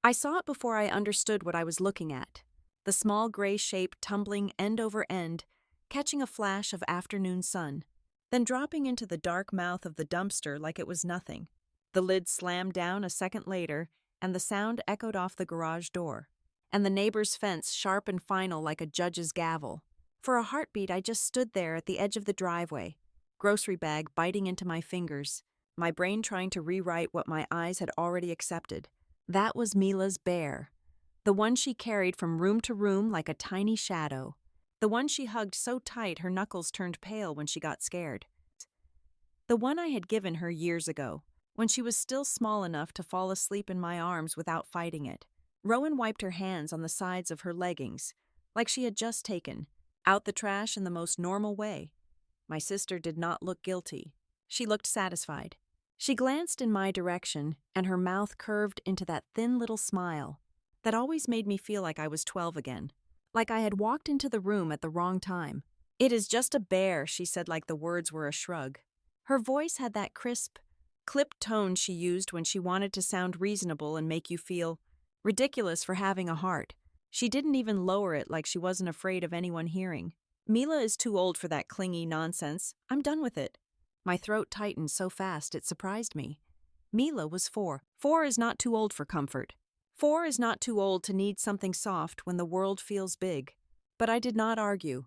I saw it before I understood what I was looking at. The small gray shape tumbling end over end, catching a flash of afternoon sun, then dropping into the dark mouth of the dumpster like it was nothing. The lid slammed down a second later, and the sound echoed off the garage door, and the neighbor's fence sharp and final like a judge's gavel. For a heartbeat, I just stood there at the edge of the driveway, grocery bag biting into my fingers, my brain trying to rewrite what my eyes had already accepted. That was Mila's bear, the one she carried from room to room like a tiny shadow, the one she hugged so tight her knuckles turned pale when she got scared. The one I had given her years ago, when she was still small enough to fall asleep in my arms without fighting it. Rowan wiped her hands on the sides of her leggings, like she had just taken out the trash in the most normal way. My sister did not look guilty. She looked satisfied. She glanced in my direction, and her mouth curved into that thin little smile that always made me feel like I was 12 again, like I had walked into the room at the wrong time. "It is just a bear," she said like the words were a shrug. Her voice had that crisp, clipped tone she used when she wanted to sound reasonable and make you feel ridiculous for having a heart. She didn't even lower it like she wasn't afraid of anyone hearing. "Mila is too old for that clingy nonsense. I'm done with it." My throat tightened so fast it surprised me. Mila was 4. 4 is not too old for comfort. 4 is not too old to need something soft when the world feels big. But I did not argue.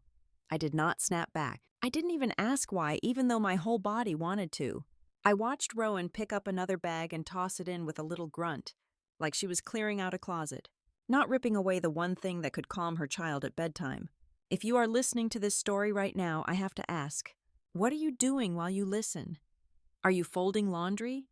I did not snap back. I didn't even ask why, even though my whole body wanted to. I watched Rowan pick up another bag and toss it in with a little grunt, like she was clearing out a closet, not ripping away the one thing that could calm her child at bedtime. If you are listening to this story right now, I have to ask, what are you doing while you listen? Are you folding laundry?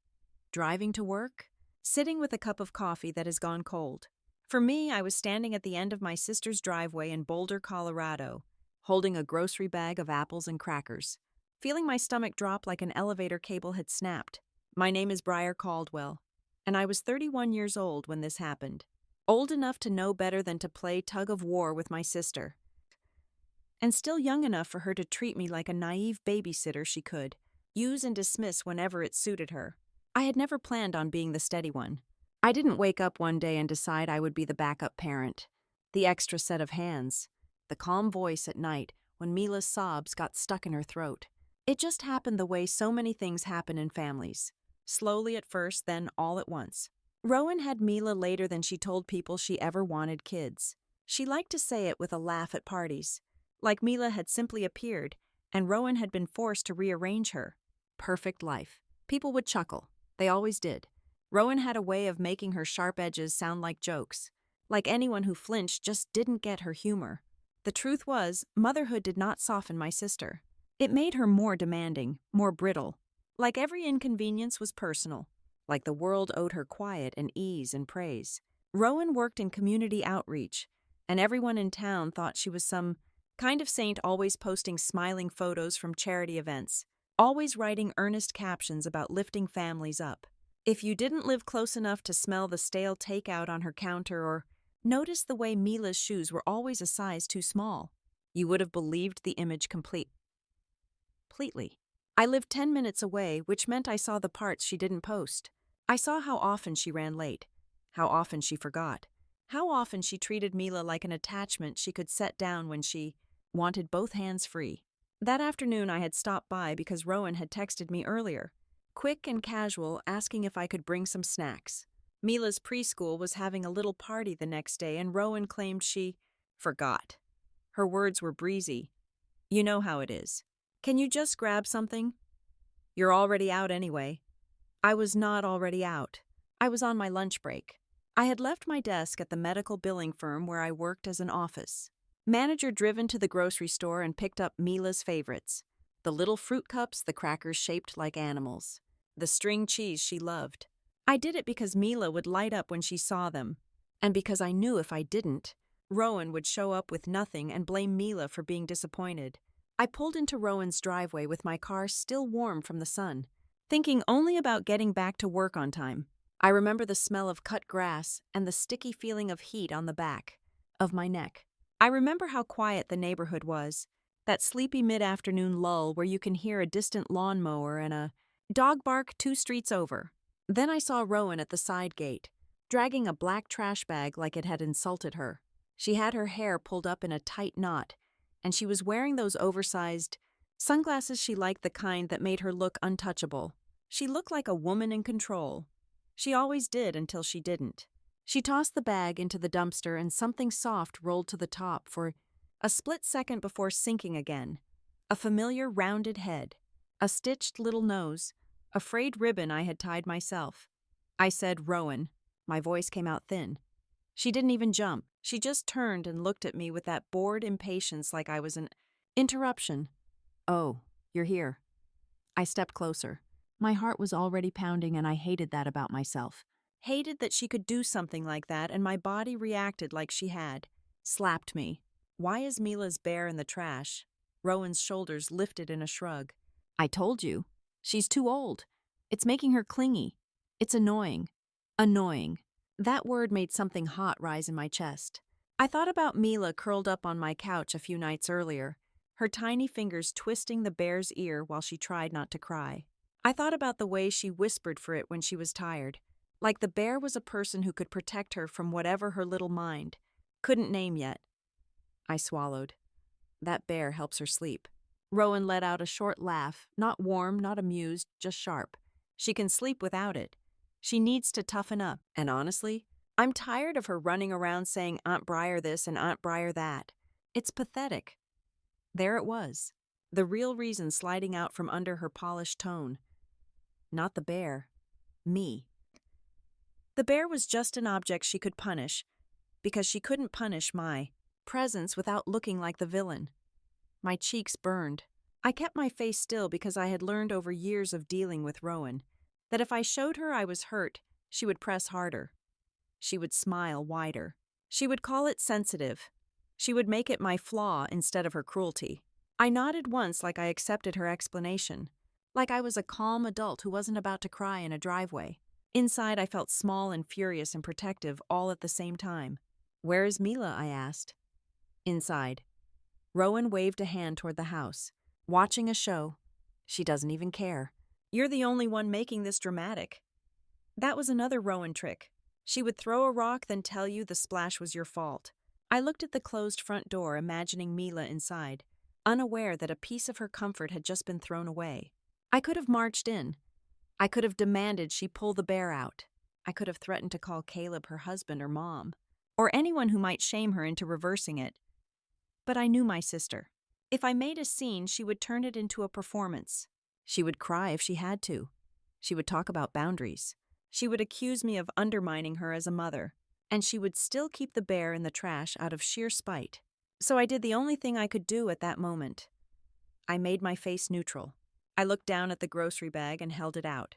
Driving to work? Sitting with a cup of coffee that has gone cold? For me, I was standing at the end of my sister's driveway in Boulder, Colorado, holding a grocery bag of apples and crackers, feeling my stomach drop like an elevator cable had snapped. My name is Briar Caldwell, and I was 31 years old when this happened. Old enough to know better than to play tug of war with my sister, and still young enough for her to treat me like a naive babysitter she could use and dismiss whenever it suited her. I had never planned on being the steady one. I didn't wake up one day and decide I would be the backup parent, the extra set of hands, the calm voice at night when Mila's sobs got stuck in her throat. It just happened the way so many things happen in families. Slowly at first, then all at once. Rowan had Mila later than she told people she ever wanted kids. She liked to say it with a laugh at parties, like Mila had simply appeared and Rowan had been forced to rearrange her. Perfect life. People would chuckle. They always did. Rowan had a way of making her sharp edges sound like jokes, like anyone who flinched just didn't get her humor. The truth was, motherhood did not soften my sister. It made her more demanding, more brittle. Like every inconvenience was personal. Like the world owed her quiet and ease and praise. Rowan worked in community outreach, and everyone in town thought she was some kind of saint, always posting smiling photos from charity events, always writing earnest captions about lifting families up. If you didn't live close enough to smell the stale takeout on her counter or notice the way Mila's shoes were always a size too small, you would have believed the image completely. I lived 10 minutes away, which meant I saw the parts she didn't post. I saw how often she ran late, how often she forgot, how often she treated Mila like an attachment she could set down when she wanted both hands free. That afternoon I had stopped by because Rowan had texted me earlier, quick and casual, asking if I could bring some snacks. Mila's preschool was having a little party the next day and Rowan claimed she forgot. Her words were breezy. "You know how it is. Can you just grab something? You're already out anyway." I was not already out. I was on my lunch break. I had left my desk at the medical billing firm where I worked as an office manager, driven to the grocery store and picked up Mila's favorites. The little fruit cups, the crackers shaped like animals, the string cheese she loved. I did it because Mila would light up when she saw them, and because I knew if I didn't, Rowan would show up with nothing and blame Mila for being disappointed. I pulled into Rowan's driveway with my car still warm from the sun, thinking only about getting back to work on time. I remember the smell of cut grass and the sticky feeling of heat on the back of my neck. I remember how quiet the neighborhood was, that sleepy mid-afternoon lull where you can hear a distant lawnmower and a dog bark 2 streets over. Then I saw Rowan at the side gate, dragging a black trash bag like it had insulted her. She had her hair pulled up in a tight knot, and she was wearing those oversized sunglasses. She liked the kind that made her look untouchable. She looked like a woman in control. She always did until she didn't. She tossed the bag into the dumpster and something soft rolled to the top for a split second before sinking again. A familiar rounded head, a stitched little nose, a frayed ribbon I had tied myself. I said, "Rowan." My voice came out thin. She didn't even jump. She just turned and looked at me with that bored impatience like I was an interruption. "Oh, you're here." I stepped closer. My heart was already pounding and I hated that about myself. Hated that she could do something like that and my body reacted like she had. Slapped me. "Why is Mila's bear in the trash?" Rowan's shoulders lifted in a shrug. "I told you. She's too old. It's making her clingy. It's annoying." Annoying. That word made something hot rise in my chest. I thought about Mila curled up on my couch a few nights earlier, her tiny fingers twisting the bear's ear while she tried not to cry. I thought about the way she whispered for it when she was tired, like the bear was a person who could protect her from whatever her little mind couldn't name yet. I swallowed. That bear helps her sleep. Rowan let out a short laugh, not warm, not amused, just sharp. She can sleep without it. She needs to toughen up. And honestly, I'm tired of her running around saying Aunt Briar this and Aunt Briar that. It's pathetic. There it was, the real reason sliding out from under her polished tone. Not the bear. Me. The bear was just an object she could punish, because she couldn't punish my presence without looking like the villain. My cheeks burned. I kept my face still because I had learned over years of dealing with Rowan that if I showed her I was hurt, she would press harder. She would smile wider. She would call it sensitive. She would make it my flaw instead of her cruelty. I nodded once like I accepted her explanation, like I was a calm adult who wasn't about to cry in a driveway. Inside I felt small and furious and protective all at the same time. "Where is Mila?" I asked. "Inside." Rowan waved a hand toward the house. "Watching a show. She doesn't even care. You're the only one making this dramatic." That was another Rowan trick. She would throw a rock, then tell you the splash was your fault. I looked at the closed front door, imagining Mila inside, unaware that a piece of her comfort had just been thrown away. I could have marched in. I could have demanded she pull the bear out. I could have threatened to call Caleb her husband or mom, or anyone who might shame her into reversing it. But I knew my sister. If I made a scene, she would turn it into a performance. She would cry if she had to. She would talk about boundaries. She would accuse me of undermining her as a mother. And she would still keep the bear in the trash out of sheer spite. So I did the only thing I could do at that moment. I made my face neutral. I looked down at the grocery bag and held it out.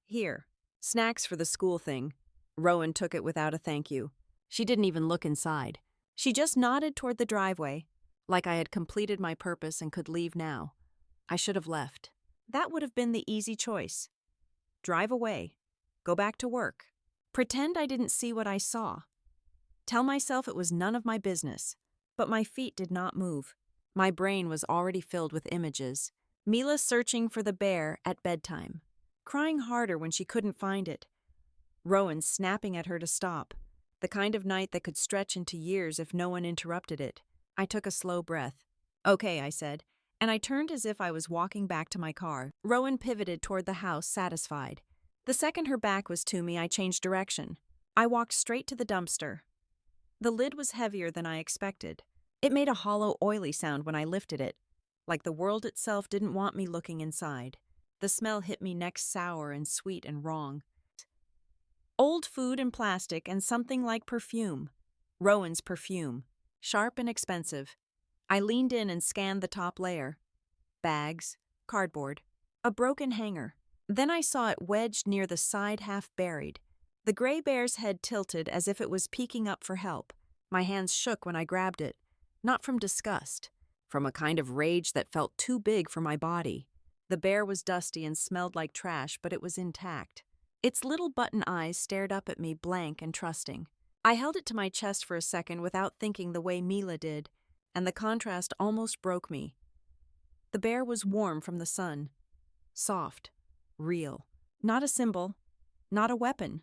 "Here, snacks for the school thing." Rowan took it without a thank you. She didn't even look inside. She just nodded toward the driveway, like I had completed my purpose and could leave now. I should have left. That would have been the easy choice. Drive away. Go back to work. Pretend I didn't see what I saw. Tell myself it was none of my business. But my feet did not move. My brain was already filled with images. Mila searching for the bear at bedtime, crying harder when she couldn't find it. Rowan snapping at her to stop. The kind of night that could stretch into years if no one interrupted it. I took a slow breath. "Okay," I said, and I turned as if I was walking back to my car. Rowan pivoted toward the house, satisfied. The second her back was to me, I changed direction. I walked straight to the dumpster. The lid was heavier than I expected. It made a hollow, oily sound when I lifted it, like the world itself didn't want me looking inside. The smell hit me next, sour and sweet and wrong. Old food and plastic and something like perfume. Rowan's perfume. Sharp and expensive. I leaned in and scanned the top layer. Bags, cardboard, a broken hanger. Then I saw it wedged near the side, half buried. The gray bear's head tilted as if it was peeking up for help. My hands shook when I grabbed it. Not from disgust, from a kind of rage that felt too big for my body. The bear was dusty and smelled like trash, but it was intact. Its little button eyes stared up at me, blank and trusting. I held it to my chest for a second without thinking the way Mila did, and the contrast almost broke me. The bear was warm from the sun. Soft. Real. Not a symbol. Not a weapon.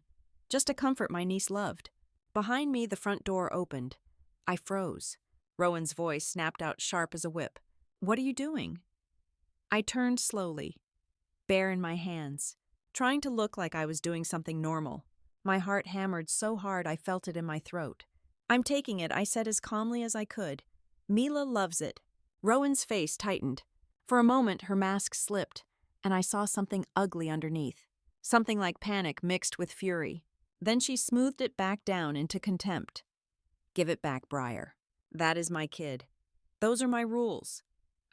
just a comfort my niece loved. Behind me, the front door opened. I froze. Rowan's voice snapped out sharp as a whip. "What are you doing?" I turned slowly, bear in my hands, trying to look like I was doing something normal. My heart hammered so hard I felt it in my throat. "I'm taking it," I said as calmly as I could. "Mila loves it." Rowan's face tightened. For a moment, her mask slipped, and I saw something ugly underneath. Something like panic mixed with fury. Then she smoothed it back down into contempt. "Give it back, Briar. That is my kid. Those are my rules."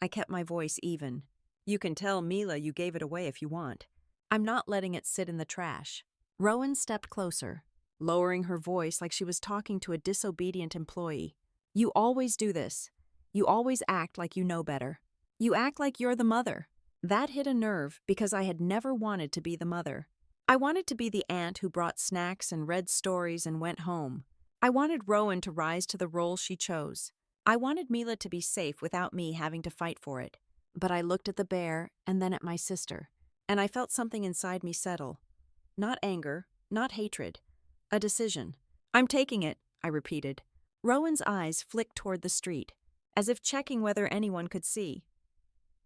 I kept my voice even. "You can tell Mila you gave it away if you want. I'm not letting it sit in the trash." Rowan stepped closer, lowering her voice like she was talking to a disobedient employee. "You always do this. You always act like you know better. You act like you're the mother." That hit a nerve because I had never wanted to be the mother. I wanted to be the aunt who brought snacks and read stories and went home. I wanted Rowan to rise to the role she chose. I wanted Mila to be safe without me having to fight for it. But I looked at the bear and then at my sister, and I felt something inside me settle. Not anger, not hatred. A decision. "I'm taking it," I repeated. Rowan's eyes flicked toward the street, as if checking whether anyone could see.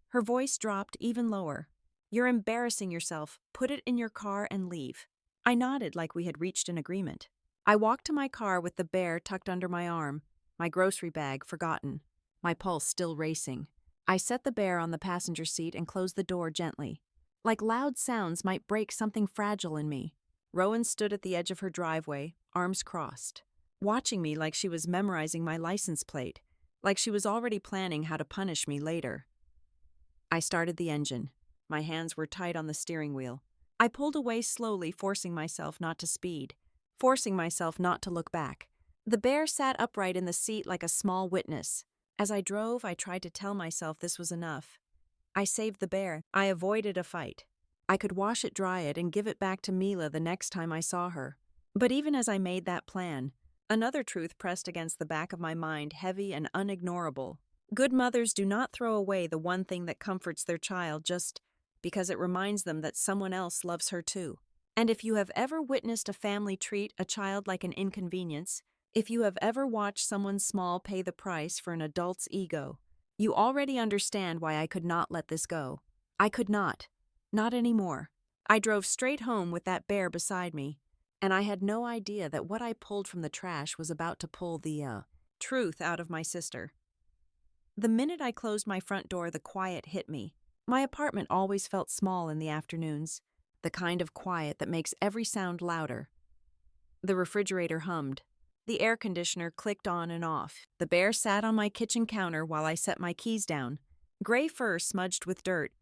Her voice dropped even lower. "You're embarrassing yourself. Put it in your car and leave." I nodded like we had reached an agreement. I walked to my car with the bear tucked under my arm, my grocery bag forgotten, my pulse still racing. I set the bear on the passenger seat and closed the door gently. Like loud sounds might break something fragile in me. Rowan stood at the edge of her driveway, arms crossed, watching me like she was memorizing my license plate, like she was already planning how to punish me later. I started the engine. My hands were tight on the steering wheel. I pulled away slowly, forcing myself not to speed, forcing myself not to look back. The bear sat upright in the seat like a small witness. As I drove, I tried to tell myself this was enough. I saved the bear. I avoided a fight. I could wash it, dry it, and give it back to Mila the next time I saw her. But even as I made that plan, another truth pressed against the back of my mind, heavy and unignorable. Good mothers do not throw away the one thing that comforts their child just because it reminds them that someone else loves her too. And if you have ever witnessed a family treat a child like an inconvenience, if you have ever watched someone small pay the price for an adult's ego, you already understand why I could not let this go. I could not. Not anymore. I drove straight home with that bear beside me, and I had no idea that what I pulled from the trash was about to pull the truth out of my sister. The minute I closed my front door, the quiet hit me. My apartment always felt small in the afternoons, the kind of quiet that makes every sound louder. The refrigerator hummed. The air conditioner clicked on and off. The bear sat on my kitchen counter while I set my keys down. Gray fur smudged with dirt.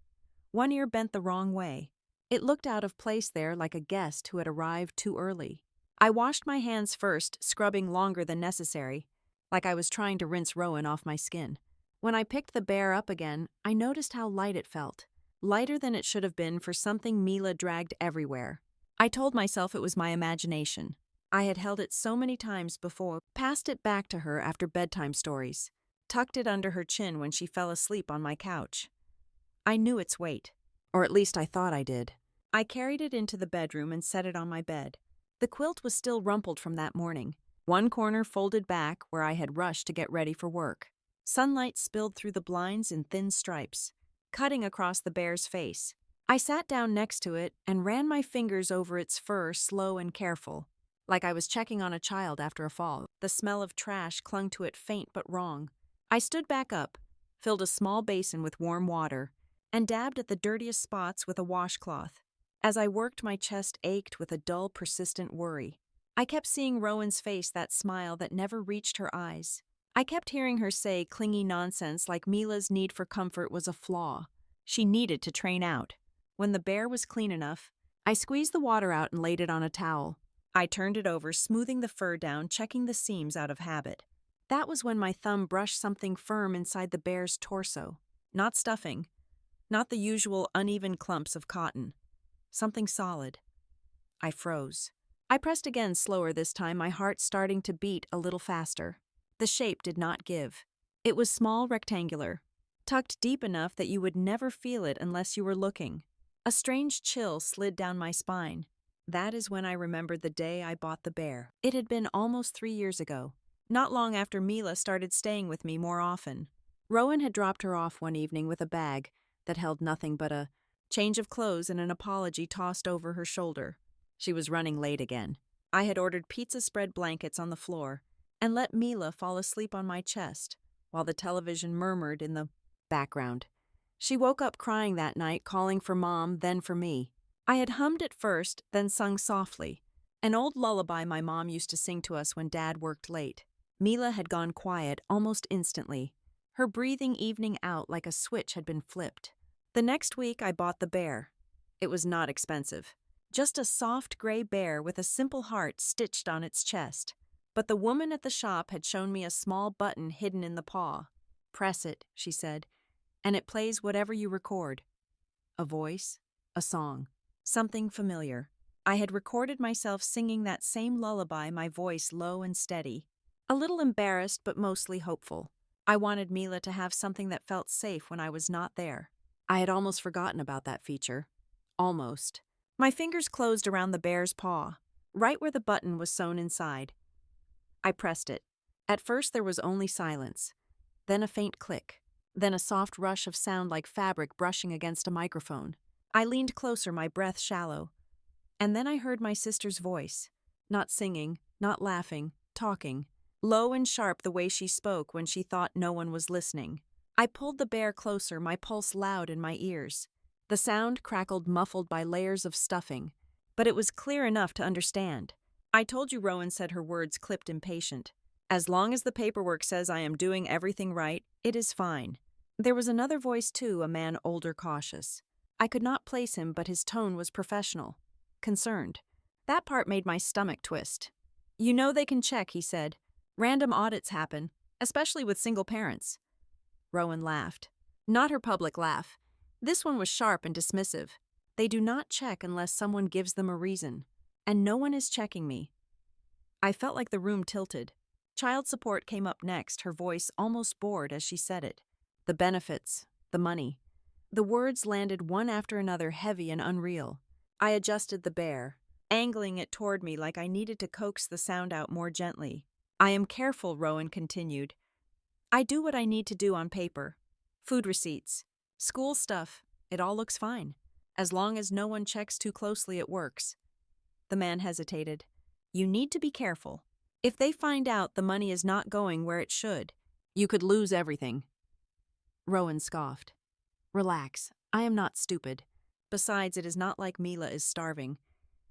One ear bent the wrong way. It looked out of place there like a guest who had arrived too early. I washed my hands first, scrubbing longer than necessary, like I was trying to rinse Rowan off my skin. When I picked the bear up again, I noticed how light it felt. Lighter than it should have been for something Mila dragged everywhere. I told myself it was my imagination. I had held it so many times before, passed it back to her after bedtime stories, tucked it under her chin when she fell asleep on my couch. I knew its weight, or at least I thought I did. I carried it into the bedroom and set it on my bed. The quilt was still rumpled from that morning, one corner folded back where I had rushed to get ready for work. Sunlight spilled through the blinds in thin stripes, cutting across the bear's face. I sat down next to it and ran my fingers over its fur, slow and careful, like I was checking on a child after a fall. The smell of trash clung to it, faint but wrong. I stood back up, filled a small basin with warm water, and dabbed at the dirtiest spots with a washcloth. As I worked, my chest ached with a dull, persistent worry. I kept seeing Rowan's face, that smile that never reached her eyes. I kept hearing her say clingy nonsense like Mila's need for comfort was a flaw. She needed to train out. When the bear was clean enough, I squeezed the water out and laid it on a towel. I turned it over, smoothing the fur down, checking the seams out of habit. That was when my thumb brushed something firm inside the bear's torso. Not stuffing, not the usual uneven clumps of cotton. Something solid. I froze. I pressed again, slower this time, my heart starting to beat a little faster. The shape did not give. It was small, rectangular, tucked deep enough that you would never feel it unless you were looking. A strange chill slid down my spine. That is when I remembered the day I bought the bear. It had been almost 3 years ago, not long after Mila started staying with me more often. Rowan had dropped her off one evening with a bag that held nothing but a change of clothes and an apology tossed over her shoulder. She was running late again. I had ordered pizza spread blankets on the floor and let Mila fall asleep on my chest while the television murmured in the background. She woke up crying that night, calling for Mom, then for me. I had hummed at first, then sung softly, an old lullaby my mom used to sing to us when Dad worked late. Mila had gone quiet almost instantly, her breathing evening out like a switch had been flipped. The next week I bought the bear. It was not expensive. Just a soft gray bear with a simple heart stitched on its chest. But the woman at the shop had shown me a small button hidden in the paw. "Press it," she said, "and it plays whatever you record." A voice, a song, something familiar. I had recorded myself singing that same lullaby, my voice low and steady. A little embarrassed, but mostly hopeful. I wanted Mila to have something that felt safe when I was not there. I had almost forgotten about that feature. Almost. My fingers closed around the bear's paw, right where the button was sewn inside. I pressed it. At first there was only silence, then a faint click, then a soft rush of sound like fabric brushing against a microphone. I leaned closer, my breath shallow. And then I heard my sister's voice, not singing, not laughing, talking, low and sharp the way she spoke when she thought no one was listening. I pulled the bear closer, my pulse loud in my ears. The sound crackled, muffled by layers of stuffing, but it was clear enough to understand. "I told you," Rowan said, her words clipped impatient. "As long as the paperwork says I am doing everything right, it is fine." There was another voice too, a man older, cautious. I could not place him, but his tone was professional, concerned. That part made my stomach twist. "You know they can check," he said. "Random audits happen, especially with single parents." Rowan laughed. Not her public laugh. This one was sharp and dismissive. "They do not check unless someone gives them a reason. And no one is checking me." I felt like the room tilted. Child support came up next, her voice almost bored as she said it. The benefits, the money. The words landed one after another, heavy and unreal. I adjusted the bear, angling it toward me like I needed to coax the sound out more gently. "I am careful," Rowan continued. "I do what I need to do on paper. Food receipts, school stuff, it all looks fine. As long as no one checks too closely, it works." The man hesitated. "You need to be careful. If they find out the money is not going where it should, you could lose everything." Rowan scoffed. "Relax. I am not stupid. Besides, it is not like Mila is starving.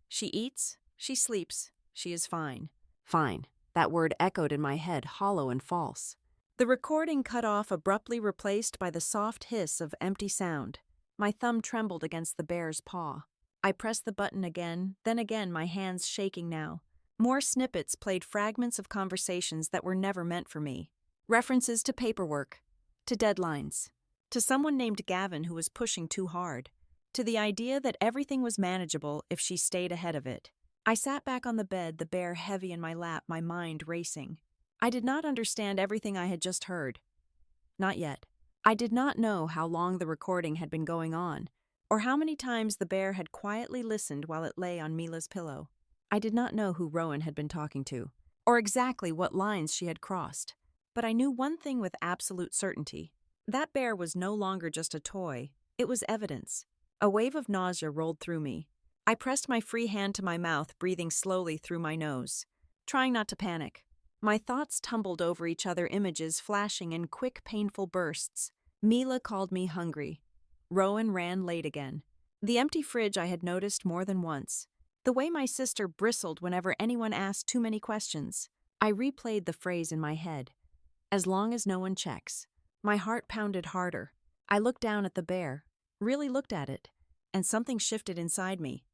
She eats, she sleeps, she is fine." Fine. That word echoed in my head, hollow and false. The recording cut off, abruptly replaced by the soft hiss of empty sound. My thumb trembled against the bear's paw. I pressed the button again, then again, my hands shaking now. More snippets played, fragments of conversations that were never meant for me. References to paperwork, to deadlines, to someone named Gavin who was pushing too hard, to the idea that everything was manageable if she stayed ahead of it. I sat back on the bed, the bear heavy in my lap, my mind racing. I did not understand everything I had just heard. Not yet. I did not know how long the recording had been going on, or how many times the bear had quietly listened while it lay on Mila's pillow. I did not know who Rowan had been talking to, or exactly what lines she had crossed. But I knew one thing with absolute certainty. That bear was no longer just a toy, it was evidence. A wave of nausea rolled through me. I pressed my free hand to my mouth, breathing slowly through my nose, trying not to panic. My thoughts tumbled over each other, images flashing in quick, painful bursts. Mila called me hungry. Rowan ran late again. The empty fridge I had noticed more than once. The way my sister bristled whenever anyone asked too many questions. I replayed the phrase in my head. As long as no one checks. My heart pounded harder. I looked down at the bear, really looked at it, and something shifted inside me.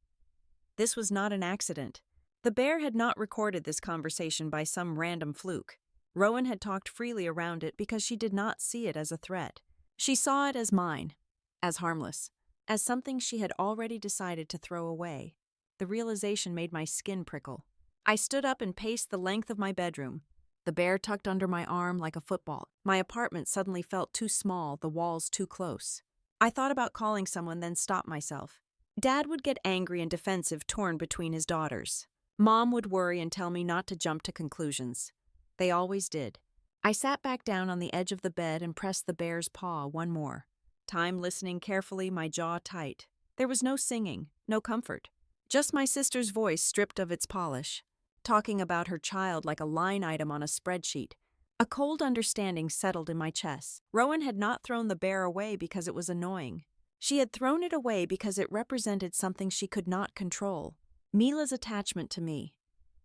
This was not an accident. The bear had not recorded this conversation by some random fluke. Rowan had talked freely around it because she did not see it as a threat. She saw it as mine, as harmless, as something she had already decided to throw away. The realization made my skin prickle. I stood up and paced the length of my bedroom, the bear tucked under my arm like a football. My apartment suddenly felt too small, the walls too close. I thought about calling someone, then stopped myself. Dad would get angry and defensive, torn between his daughters. Mom would worry and tell me not to jump to conclusions. They always did. I sat back down on the edge of the bed and pressed the bear's paw one more time, listening carefully, my jaw tight. There was no singing, no comfort. Just my sister's voice stripped of its polish, talking about her child like a line item on a spreadsheet. A cold understanding settled in my chest. Rowan had not thrown the bear away because it was annoying. She had thrown it away because it represented something she could not control. Mila's attachment to me.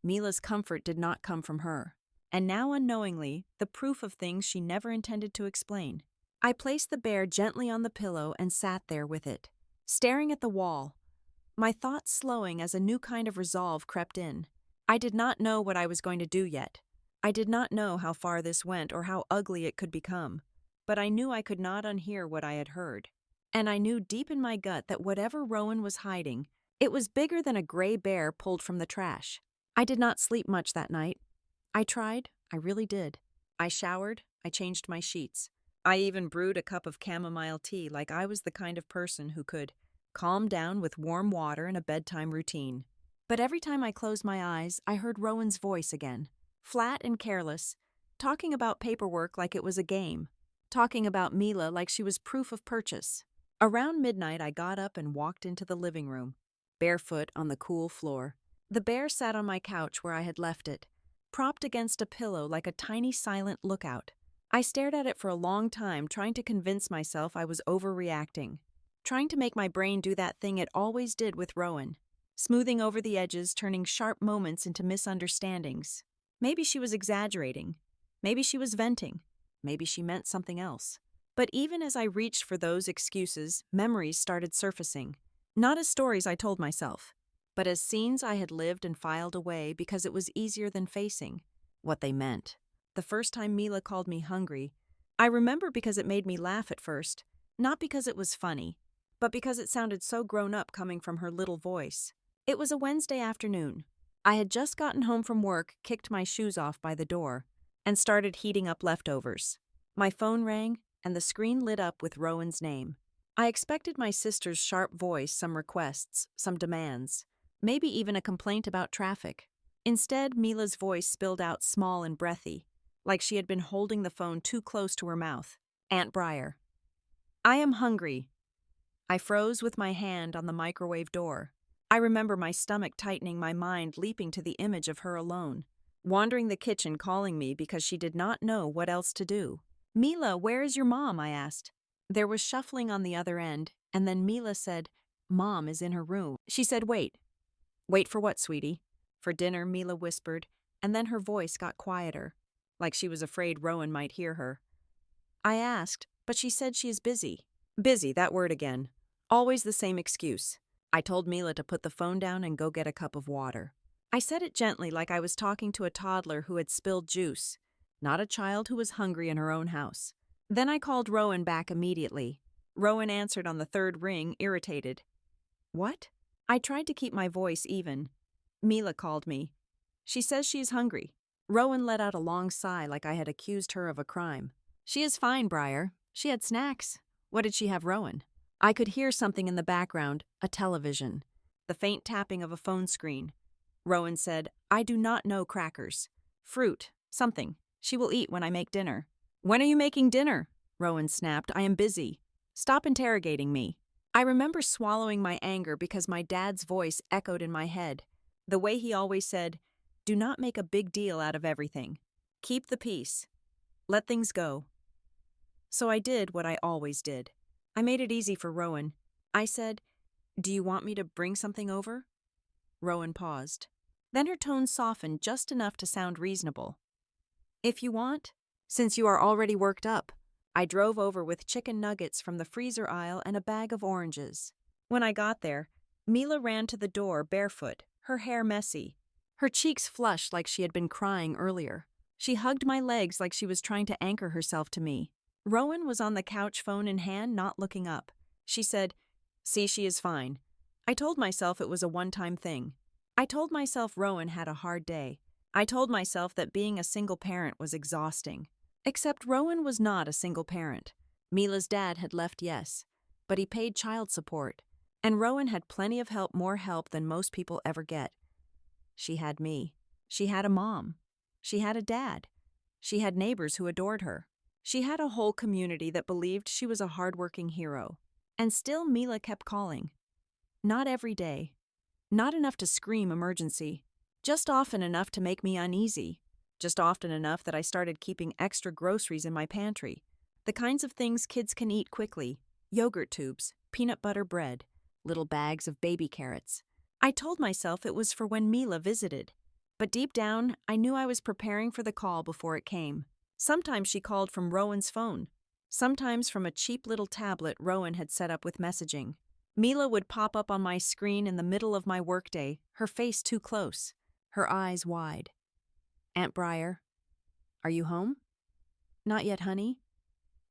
Mila's comfort did not come from her. And now unknowingly, the proof of things she never intended to explain. I placed the bear gently on the pillow and sat there with it, staring at the wall, my thoughts slowing as a new kind of resolve crept in. I did not know what I was going to do yet. I did not know how far this went or how ugly it could become, but I knew I could not unhear what I had heard. And I knew deep in my gut that whatever Rowan was hiding, it was bigger than a gray bear pulled from the trash. I did not sleep much that night. I tried, I really did. I showered, I changed my sheets. I even brewed a cup of chamomile tea like I was the kind of person who could calm down with warm water and a bedtime routine. But every time I closed my eyes, I heard Rowan's voice again, flat and careless, talking about paperwork like it was a game, talking about Mila like she was proof of purchase. Around midnight, I got up and walked into the living room, barefoot on the cool floor. The bear sat on my couch where I had left it, propped against a pillow like a tiny silent lookout. I stared at it for a long time, trying to convince myself I was overreacting, trying to make my brain do that thing it always did with Rowan, smoothing over the edges, turning sharp moments into misunderstandings. Maybe she was exaggerating. Maybe she was venting. Maybe she meant something else. But even as I reached for those excuses, memories started surfacing. Not as stories I told myself, but as scenes I had lived and filed away because it was easier than facing what they meant. The first time Mila called me hungry, I remember because it made me laugh at first, not because it was funny, but because it sounded so grown up coming from her little voice. It was a Wednesday afternoon. I had just gotten home from work, kicked my shoes off by the door, and started heating up leftovers. My phone rang, and the screen lit up with Rowan's name. I expected my sister's sharp voice, some requests, some demands, maybe even a complaint about traffic. Instead, Mila's voice spilled out small and breathy, like she had been holding the phone too close to her mouth. Aunt Briar. I am hungry. I froze with my hand on the microwave door. I remember my stomach tightening, my mind leaping to the image of her alone, wandering the kitchen calling me because she did not know what else to do. Mila, where is your mom? I asked. There was shuffling on the other end, and then Mila said, Mom is in her room. She said, wait. Wait for what, sweetie? For dinner, Mila whispered, and then her voice got quieter, like she was afraid Rowan might hear her. I asked, but she said she is busy. Busy, that word again. Always the same excuse. I told Mila to put the phone down and go get a cup of water. I said it gently, like I was talking to a toddler who had spilled juice, not a child who was hungry in her own house. Then I called Rowan back immediately. Rowan answered on the third ring, irritated. What? I tried to keep my voice even. Mila called me. She says she is hungry. Rowan let out a long sigh like I had accused her of a crime. She is fine, Briar. She had snacks. What did she have, Rowan? I could hear something in the background, a television, the faint tapping of a phone screen. Rowan said, I do not know crackers. Fruit, something. She will eat when I make dinner. When are you making dinner? Rowan snapped. I am busy. Stop interrogating me. I remember swallowing my anger because my dad's voice echoed in my head, the way he always said, do not make a big deal out of everything. Keep the peace. Let things go. So I did what I always did. I made it easy for Rowan. I said, do you want me to bring something over? Rowan paused. Then her tone softened just enough to sound reasonable. If you want, since you are already worked up. I drove over with chicken nuggets from the freezer aisle and a bag of oranges. When I got there, Mila ran to the door barefoot, her hair messy, her cheeks flushed like she had been crying earlier. She hugged my legs like she was trying to anchor herself to me. Rowan was on the couch, phone in hand, not looking up. She said, see, she is fine. I told myself it was a one-time thing. I told myself Rowan had a hard day. I told myself that being a single parent was exhausting. Except Rowan was not a single parent. Mila's dad had left, yes, but he paid child support. And Rowan had plenty of help, more help than most people ever get. She had me. She had a mom. She had a dad. She had neighbors who adored her. She had a whole community that believed she was a hardworking hero. And still Mila kept calling. Not every day. Not enough to scream emergency. Just often enough to make me uneasy. Just often enough that I started keeping extra groceries in my pantry. The kinds of things kids can eat quickly. Yogurt tubes, peanut butter bread, little bags of baby carrots. I told myself it was for when Mila visited. But deep down, I knew I was preparing for the call before it came. Sometimes she called from Rowan's phone. Sometimes from a cheap little tablet Rowan had set up with messaging. Mila would pop up on my screen in the middle of my workday, her face too close, her eyes wide. Aunt Briar, are you home? Not yet, honey.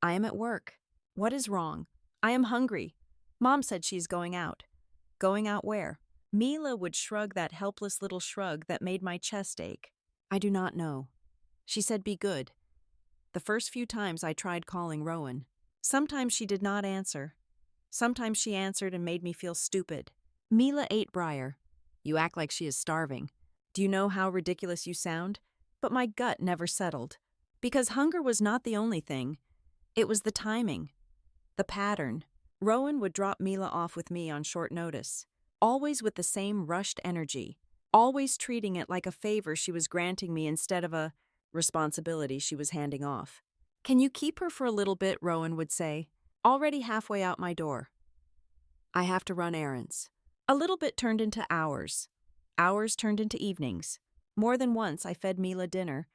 I am at work. What is wrong? I am hungry. Mom said she's going out. Going out where? Mila would shrug that helpless little shrug that made my chest ache. I do not know. She said be good. The first few times I tried calling Rowan. Sometimes she did not answer. Sometimes she answered and made me feel stupid. Mila ate Briar. You act like she is starving. Do you know how ridiculous you sound? But my gut never settled. Because hunger was not the only thing. It was the timing. The pattern. Rowan would drop Mila off with me on short notice. Always with the same rushed energy. Always treating it like a favor she was granting me instead of a responsibility she was handing off. Can you keep her for a little bit, Rowan would say. Already halfway out my door. I have to run errands. A little bit turned into hours. Hours turned into evenings. More than once I fed Mila dinner,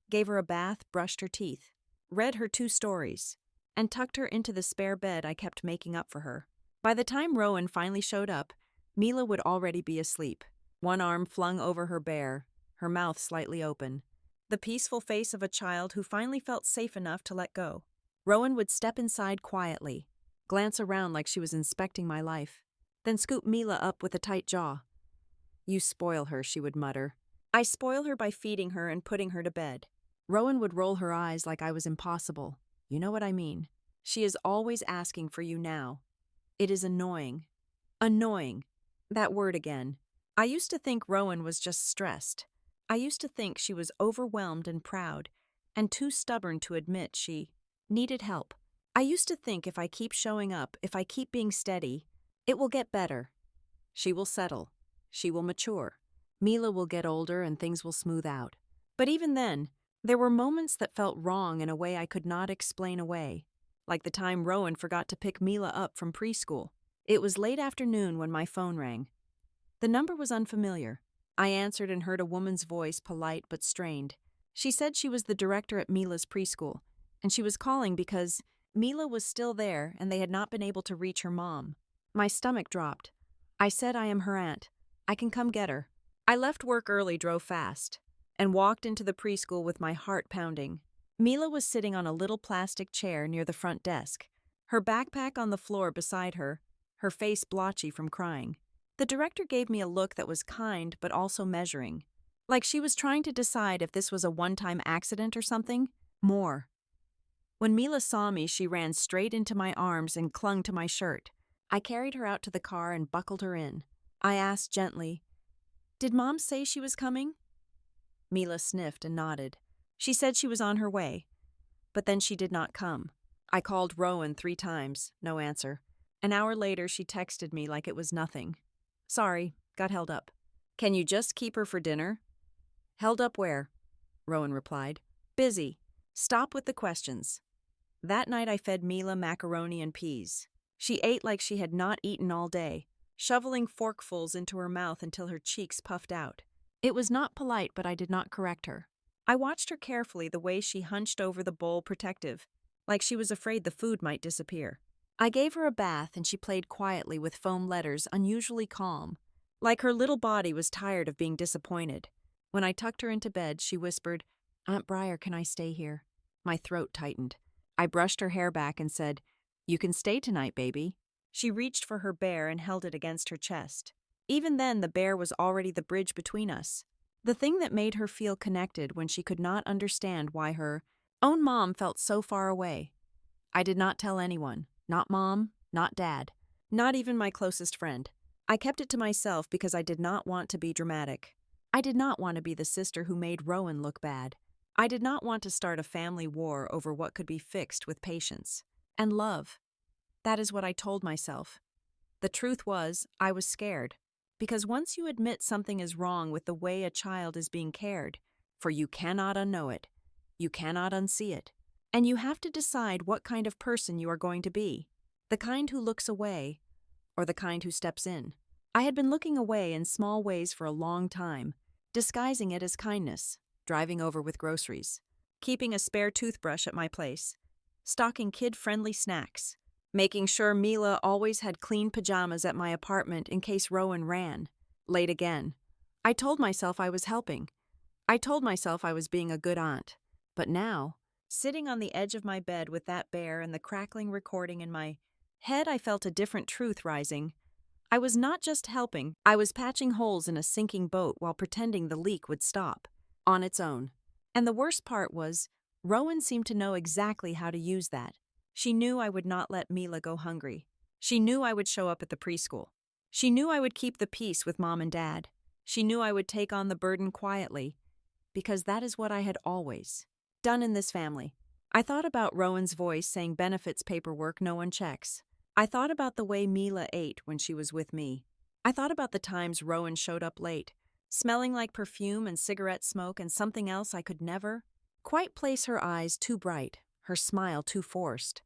gave her a bath, brushed her teeth, read her 2 stories, and tucked her into the spare bed I kept making up for her. By the time Rowan finally showed up, Mila would already be asleep, one arm flung over her bear, her mouth slightly open. The peaceful face of a child who finally felt safe enough to let go. Rowan would step inside quietly, glance around like she was inspecting my life, then scoop Mila up with a tight jaw. You spoil her, she would mutter. I spoil her by feeding her and putting her to bed. Rowan would roll her eyes like I was impossible. You know what I mean. She is always asking for you now. It is annoying. Annoying. That word again. I used to think Rowan was just stressed. I used to think she was overwhelmed and proud, and too stubborn to admit she needed help. I used to think if I keep showing up, if I keep being steady, it will get better. She will settle. She will mature. Mila will get older and things will smooth out. But even then, there were moments that felt wrong in a way I could not explain away. Like the time Rowan forgot to pick Mila up from preschool. It was late afternoon when my phone rang. The number was unfamiliar. I answered and heard a woman's voice, polite but strained. She said she was the director at Mila's preschool, and she was calling because Mila was still there and they had not been able to reach her mom. My stomach dropped. I said I am her aunt. I can come get her. I left work early, drove fast, and walked into the preschool with my heart pounding. Mila was sitting on a little plastic chair near the front desk, her backpack on the floor beside her, her face blotchy from crying. The director gave me a look that was kind but also measuring, like she was trying to decide if this was a one-time accident or something more. When Mila saw me, she ran straight into my arms and clung to my shirt. I carried her out to the car and buckled her in. I asked gently, "Did Mom say she was coming?" Mila sniffed and nodded. She said she was on her way, but then she did not come. I called Rowan 3 times, no answer. An hour later, she texted me like it was nothing. Sorry, got held up. Can you just keep her for dinner? Held up where? Rowan replied. Busy. Stop with the questions. That night I fed Mila macaroni and peas. She ate like she had not eaten all day, shoveling forkfuls into her mouth until her cheeks puffed out. It was not polite, but I did not correct her. I watched her carefully, the way she hunched over the bowl protective, like she was afraid the food might disappear. I gave her a bath and she played quietly with foam letters, unusually calm, like her little body was tired of being disappointed. When I tucked her into bed, she whispered, "Aunt Briar, can I stay here?" My throat tightened. I brushed her hair back and said, "You can stay tonight, baby." She reached for her bear and held it against her chest. Even then, the bear was already the bridge between us. The thing that made her feel connected when she could not understand why her own mom felt so far away. I did not tell anyone, not Mom, not Dad, Not even my closest friend. I kept it to myself because I did not want to be dramatic. I did not want to be the sister who made Rowan look bad. I did not want to start a family war over what could be fixed with patience and love. That is what I told myself. The truth was, I was scared. Because once you admit something is wrong with the way a child is being cared, for you cannot unknow it, you cannot unsee it, and you have to decide what kind of person you are going to be, the kind who looks away, or the kind who steps in. I had been looking away in small ways for a long time, disguising it as kindness, driving over with groceries, keeping a spare toothbrush at my place, stocking kid-friendly snacks, making sure Mila always had clean pajamas at my apartment in case Rowan ran late again. I told myself I was helping. I told myself I was being a good aunt. But now, sitting on the edge of my bed with that bear and the crackling recording in my head, I felt a different truth rising. I was not just helping, I was patching holes in a sinking boat while pretending the leak would stop on its own. And the worst part was, Rowan seemed to know exactly how to use that. She knew I would not let Mila go hungry. She knew I would show up at the preschool. She knew I would keep the peace with Mom and Dad. She knew I would take on the burden quietly, because that is what I had always done in this family. I thought about Rowan's voice saying benefits paperwork no one checks. I thought about the way Mila ate when she was with me. I thought about the times Rowan showed up late, smelling like perfume and cigarette smoke and something else I could never quite place, her eyes too bright, her smile too forced.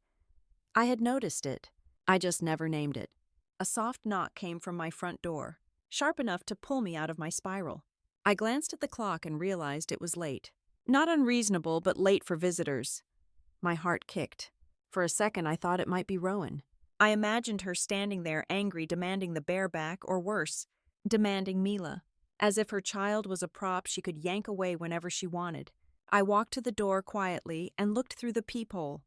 I had noticed it. I just never named it. A soft knock came from my front door, sharp enough to pull me out of my spiral. I glanced at the clock and realized it was late. Not unreasonable, but late for visitors. My heart kicked. For a second, I thought it might be Rowan. I imagined her standing there angry, demanding the bear back, or worse, demanding Mila, as if her child was a prop she could yank away whenever she wanted. I walked to the door quietly and looked through the peephole.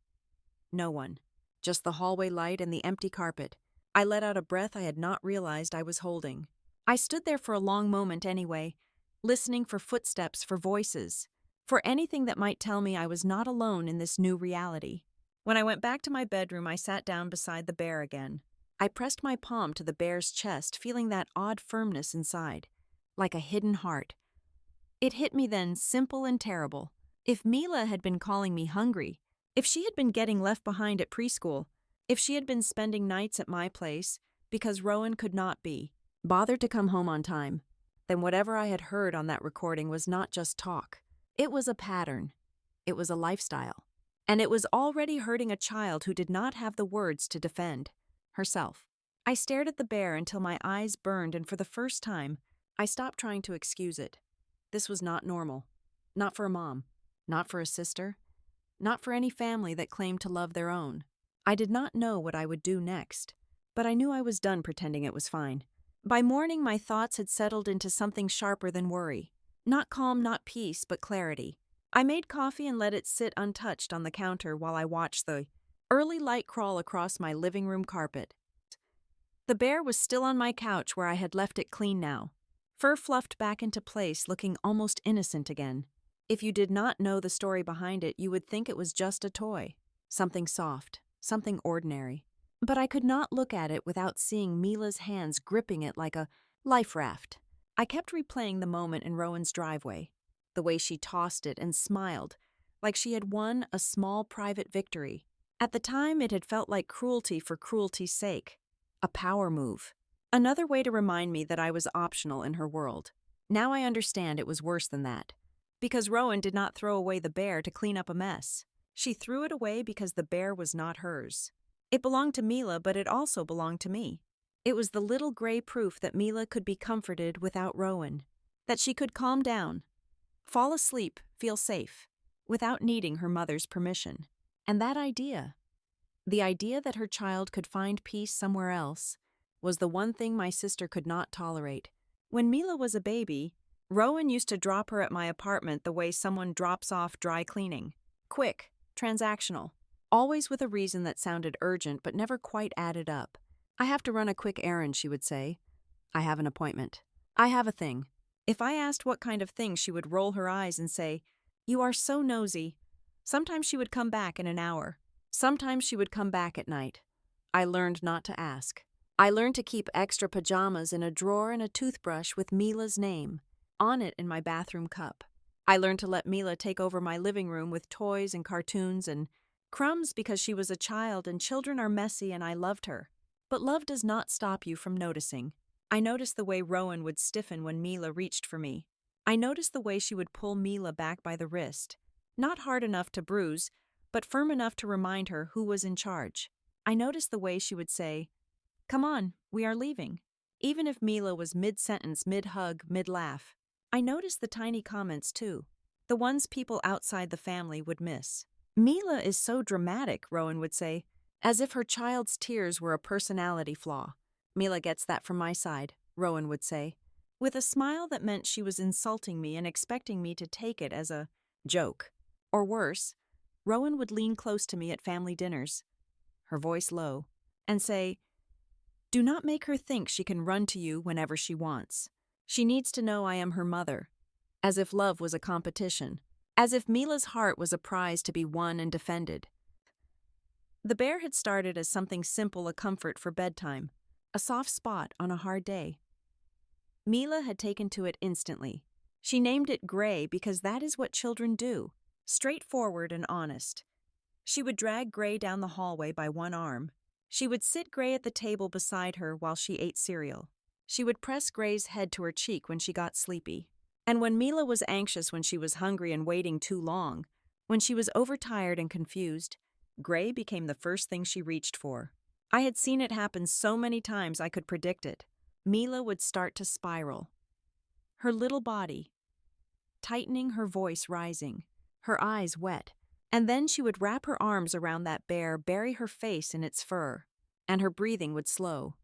No one. Just the hallway light and the empty carpet. I let out a breath I had not realized I was holding. I stood there for a long moment anyway, listening for footsteps, for voices, for anything that might tell me I was not alone in this new reality. When I went back to my bedroom, I sat down beside the bear again. I pressed my palm to the bear's chest, feeling that odd firmness inside, like a hidden heart. It hit me then, simple and terrible. If Mila had been calling me hungry, if she had been getting left behind at preschool, if she had been spending nights at my place because Rowan could not be bothered to come home on time, then whatever I had heard on that recording was not just talk. It was a pattern. It was a lifestyle. And it was already hurting a child who did not have the words to defend herself. I stared at the bear until my eyes burned, and for the first time, I stopped trying to excuse it. This was not normal. Not for a mom. Not for a sister. Not for any family that claimed to love their own. I did not know what I would do next, but I knew I was done pretending it was fine. By morning, my thoughts had settled into something sharper than worry. Not calm, not peace, but clarity. I made coffee and let it sit untouched on the counter while I watched the early light crawl across my living room carpet. The bear was still on my couch where I had left it clean now, fur fluffed back into place, looking almost innocent again. If you did not know the story behind it, you would think it was just a toy, something soft, something ordinary. But I could not look at it without seeing Mila's hands gripping it like a life raft. I kept replaying the moment in Rowan's driveway, the way she tossed it and smiled, like she had won a small private victory. At the time, it had felt like cruelty for cruelty's sake, a power move, another way to remind me that I was optional in her world. Now I understand it was worse than that, because Rowan did not throw away the bear to clean up a mess. She threw it away because the bear was not hers. It belonged to Mila, but it also belonged to me. It was the little gray proof that Mila could be comforted without Rowan, that she could calm down, fall asleep, feel safe, without needing her mother's permission. And that idea, the idea that her child could find peace somewhere else, was the one thing my sister could not tolerate. When Mila was a baby, Rowan used to drop her at my apartment the way someone drops off dry cleaning. Quick, transactional, always with a reason that sounded urgent but never quite added up. I have to run a quick errand, she would say. I have an appointment. I have a thing. If I asked what kind of thing, she would roll her eyes and say, "You are so nosy." Sometimes she would come back in an hour. Sometimes she would come back at night. I learned not to ask. I learned to keep extra pajamas in a drawer and a toothbrush with Mila's name on it in my bathroom cup. I learned to let Mila take over my living room with toys and cartoons and crumbs because she was a child and children are messy and I loved her. But love does not stop you from noticing. I noticed the way Rowan would stiffen when Mila reached for me. I noticed the way she would pull Mila back by the wrist. Not hard enough to bruise, but firm enough to remind her who was in charge. I noticed the way she would say, "Come on, we are leaving." Even if Mila was mid-sentence, mid-hug, mid-laugh. I noticed the tiny comments too, the ones people outside the family would miss. "Mila is so dramatic," Rowan would say, as if her child's tears were a personality flaw. "Mila gets that from my side," Rowan would say, with a smile that meant she was insulting me and expecting me to take it as a joke. Or worse, Rowan would lean close to me at family dinners, her voice low, and say, "Do not make her think she can run to you whenever she wants. She needs to know I am her mother." As if love was a competition. As if Mila's heart was a prize to be won and defended. The bear had started as something simple, a comfort for bedtime, a soft spot on a hard day. Mila had taken to it instantly. She named it Gray because that is what children do, straightforward and honest. She would drag Gray down the hallway by one arm. She would sit Gray at the table beside her while she ate cereal. She would press Gray's head to her cheek when she got sleepy. And when Mila was anxious, when she was hungry and waiting too long, when she was overtired and confused, Gray became the first thing she reached for. I had seen it happen so many times I could predict it. Mila would start to spiral. Her little body tightening, her voice rising, her eyes wet. And then she would wrap her arms around that bear, bury her face in its fur, and her breathing would slow.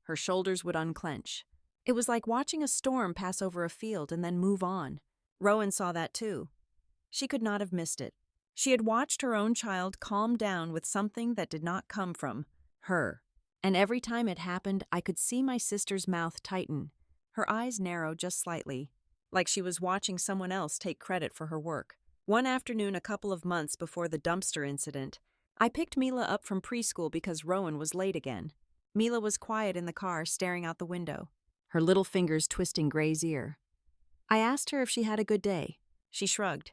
Her shoulders would unclench. It was like watching a storm pass over a field and then move on. Rowan saw that too. She could not have missed it. She had watched her own child calm down with something that did not come from her. And every time it happened, I could see my sister's mouth tighten, her eyes narrow just slightly, like she was watching someone else take credit for her work. One afternoon, a couple of months before the dumpster incident, I picked Mila up from preschool because Rowan was late again. Mila was quiet in the car, staring out the window, her little fingers twisting Gray's ear. I asked her if she had a good day. She shrugged.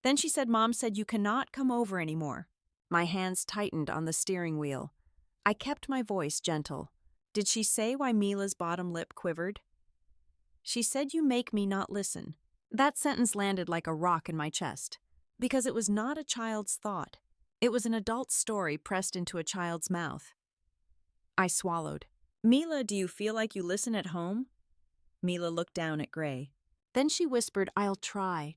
Then she said, "Mom said you cannot come over anymore." My hands tightened on the steering wheel. I kept my voice gentle. Did she say why Mila's bottom lip quivered? She said, "You make me not listen." That sentence landed like a rock in my chest, because it was not a child's thought. It was an adult's story pressed into a child's mouth. I swallowed. "Mila, do you feel like you listen at home?" Mila looked down at Gray. Then she whispered, "I'll try,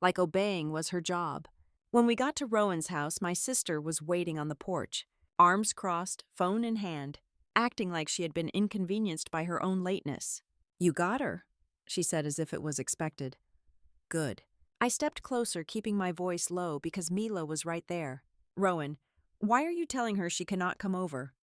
like obeying was her job. When we got to Rowan's house, my sister was waiting on the porch, arms crossed, phone in hand, acting like she had been inconvenienced by her own lateness. "You got her," she said as if it was expected. "Good." I stepped closer, keeping my voice low because Mila was right there. "Rowan, why are you telling her she cannot come over?"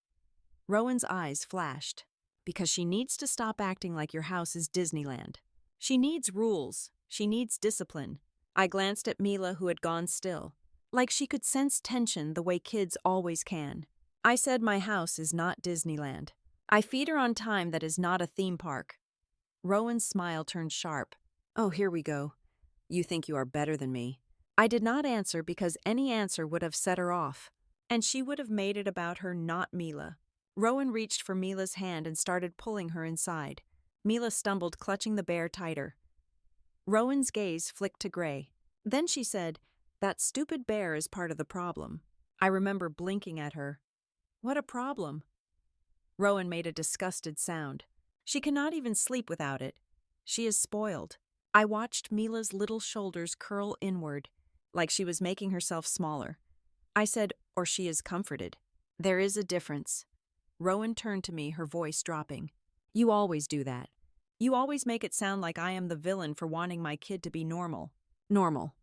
Rowan's eyes flashed. "Because she needs to stop acting like your house is Disneyland. She needs rules. She needs discipline." I glanced at Mila, who had gone still, like she could sense tension the way kids always can. I said, "My house is not Disneyland. I feed her on time that is not a theme park." Rowan's smile turned sharp. "Oh, here we go. You think you are better than me." I did not answer because any answer would have set her off, and she would have made it about her, not Mila. Rowan reached for Mila's hand and started pulling her inside. Mila stumbled, clutching the bear tighter. Rowan's gaze flicked to Gray. Then she said, "That stupid bear is part of the problem." I remember blinking at her. "What a problem?" Rowan made a disgusted sound. "She cannot even sleep without it. She is spoiled." I watched Mila's little shoulders curl inward, like she was making herself smaller. I said, "Or she is comforted." "There is a difference." Rowan turned to me, her voice dropping. "You always do that. You always make it sound like I am the villain for wanting my kid to be normal." Normal.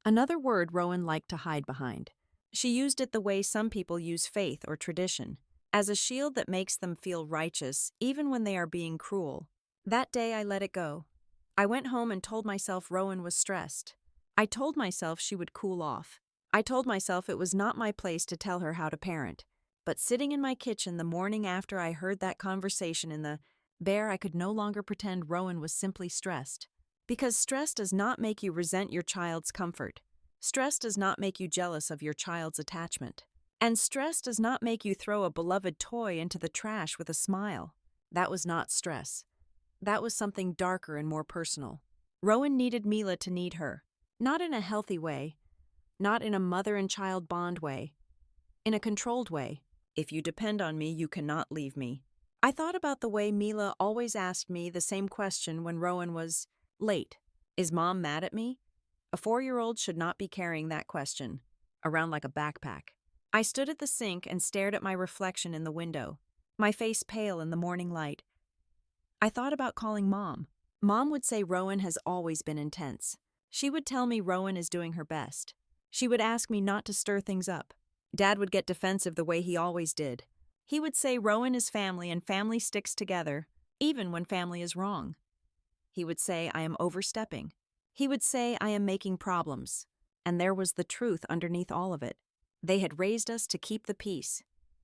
Another word Rowan liked to hide behind. She used it the way some people use faith or tradition, as a shield that makes them feel righteous even when they are being cruel. That day I let it go. I went home and told myself Rowan was stressed. I told myself she would cool off. I told myself it was not my place to tell her how to parent. But sitting in my kitchen the morning after I heard that conversation in the bear, I could no longer pretend Rowan was simply stressed. Because stress does not make you resent your child's comfort. Stress does not make you jealous of your child's attachment. And stress does not make you throw a beloved toy into the trash with a smile. That was not stress. That was something darker and more personal. Rowan needed Mila to need her. Not in a healthy way. Not in a mother and child bond way. In a controlled way. If you depend on me, you cannot leave me. I thought about the way Mila always asked me the same question when Rowan was late. Is Mom mad at me? A 4-year-old should not be carrying that question around like a backpack. I stood at the sink and stared at my reflection in the window, my face pale in the morning light. I thought about calling Mom. Mom would say Rowan has always been intense. She would tell me Rowan is doing her best. She would ask me not to stir things up. Dad would get defensive the way he always did. He would say Rowan is family and family sticks together, even when family is wrong. He would say I am overstepping. He would say I am making problems. And there was the truth underneath all of it. They had raised us to keep the peace,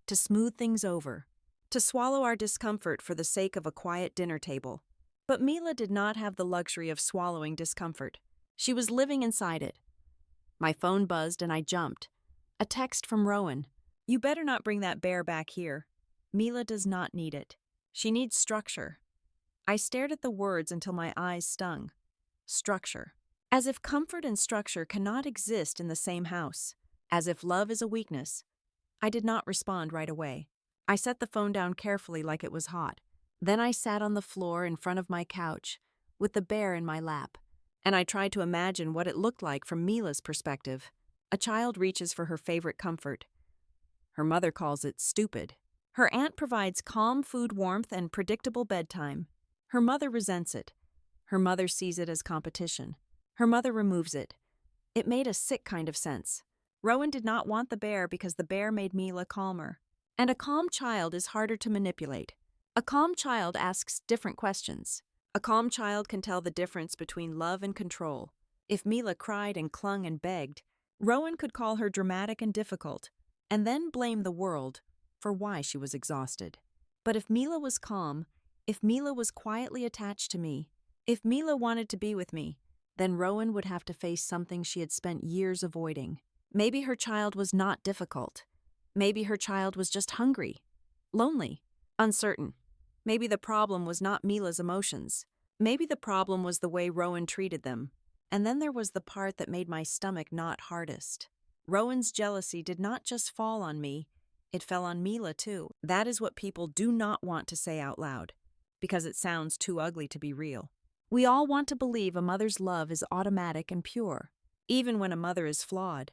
to smooth things over, to swallow our discomfort for the sake of a quiet dinner table. But Mila did not have the luxury of swallowing discomfort. She was living inside it. My phone buzzed and I jumped. A text from Rowan. You better not bring that bear back here. Mila does not need it. She needs structure. I stared at the words until my eyes stung. Structure. As if comfort and structure cannot exist in the same house. As if love is a weakness. I did not respond right away. I set the phone down carefully like it was hot. Then I sat on the floor in front of my couch, with the bear in my lap, and I tried to imagine what it looked like from Mila's perspective. A child reaches for her favorite comfort. Her mother calls it stupid. Her aunt provides calm food warmth and predictable bedtime. Her mother resents it. Her mother sees it as competition. Her mother removes it. It made a sick kind of sense. Rowan did not want the bear because the bear made Mila calmer. And a calm child is harder to manipulate. A calm child asks different questions. A calm child can tell the difference between love and control. If Mila cried and clung and begged, Rowan could call her dramatic and difficult, and then blame the world for why she was exhausted. But if Mila was calm, if Mila was quietly attached to me, if Mila wanted to be with me, then Rowan would have to face something she had spent years avoiding. Maybe her child was not difficult. Maybe her child was just hungry, lonely, uncertain. Maybe the problem was not Mila's emotions. Maybe the problem was the way Rowan treated them. And then there was the part that made my stomach knot hardest. Rowan's jealousy did not just fall on me, it fell on Mila too. That is what people do not want to say out loud, because it sounds too ugly to be real. We all want to believe a mother's love is automatic and pure, even when a mother is flawed.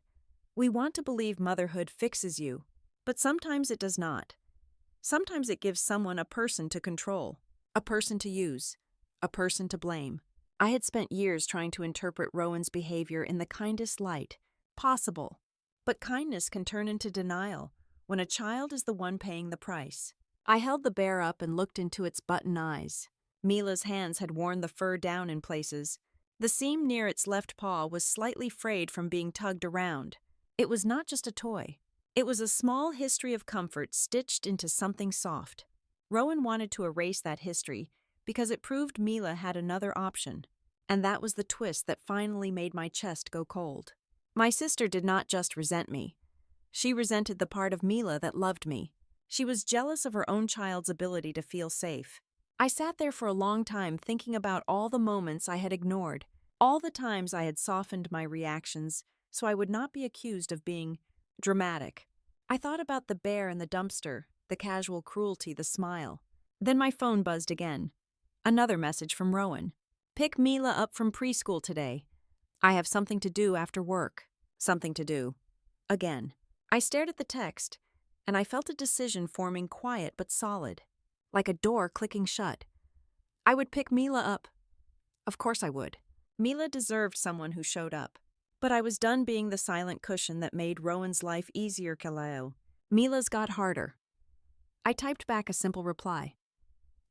We want to believe motherhood fixes you, but sometimes it does not. Sometimes it gives someone a person to control, a person to use, a person to blame. I had spent years trying to interpret Rowan's behavior in the kindest light possible, but kindness can turn into denial when a child is the one paying the price. I held the bear up and looked into its button eyes. Mila's hands had worn the fur down in places. The seam near its left paw was slightly frayed from being tugged around. It was not just a toy. It was a small history of comfort stitched into something soft. Rowan wanted to erase that history because it proved Mila had another option. And that was the twist that finally made my chest go cold. My sister did not just resent me. She resented the part of Mila that loved me. She was jealous of her own child's ability to feel safe. I sat there for a long time thinking about all the moments I had ignored, all the times I had softened my reactions so I would not be accused of being dramatic. I thought about the bear in the dumpster, the casual cruelty, the smile. Then my phone buzzed again. Another message from Rowan. Pick Mila up from preschool today. I have something to do after work. Something to do. Again. I stared at the text, and I felt a decision forming quiet but solid, like a door clicking shut. I would pick Mila up. Of course I would. Mila deserved someone who showed up. But I was done being the silent cushion that made Rowan's life easier. Kaleo. Mila's got harder. I typed back a simple reply.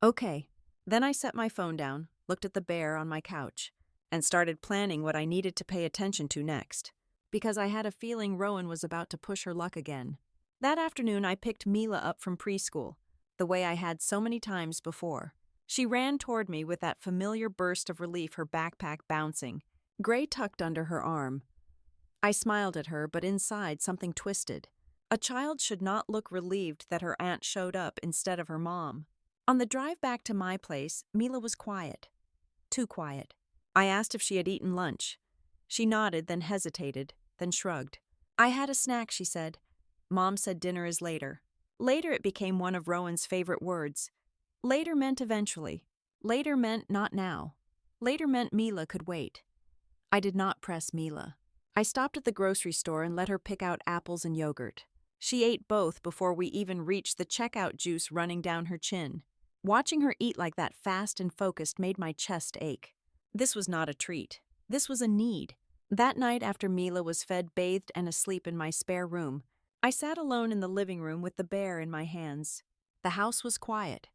Okay. Then I set my phone down, looked at the bear on my couch, and started planning what I needed to pay attention to next, because I had a feeling Rowan was about to push her luck again. That afternoon, I picked Mila up from preschool, the way I had so many times before. She ran toward me with that familiar burst of relief, her backpack bouncing, Gray tucked under her arm. I smiled at her, but inside something twisted. A child should not look relieved that her aunt showed up instead of her mom. On the drive back to my place, Mila was quiet. Too quiet. I asked if she had eaten lunch. She nodded, then hesitated, then shrugged. I had a snack, she said. Mom said dinner is later. Later it became one of Rowan's favorite words. Later meant eventually. Later meant not now. Later meant Mila could wait. I did not press Mila. I stopped at the grocery store and let her pick out apples and yogurt. She ate both before we even reached the checkout juice running down her chin. Watching her eat like that, fast and focused, made my chest ache. This was not a treat. This was a need. That night, after Mila was fed, bathed, and asleep in my spare room, I sat alone in the living room with the bear in my hands. The house was quiet,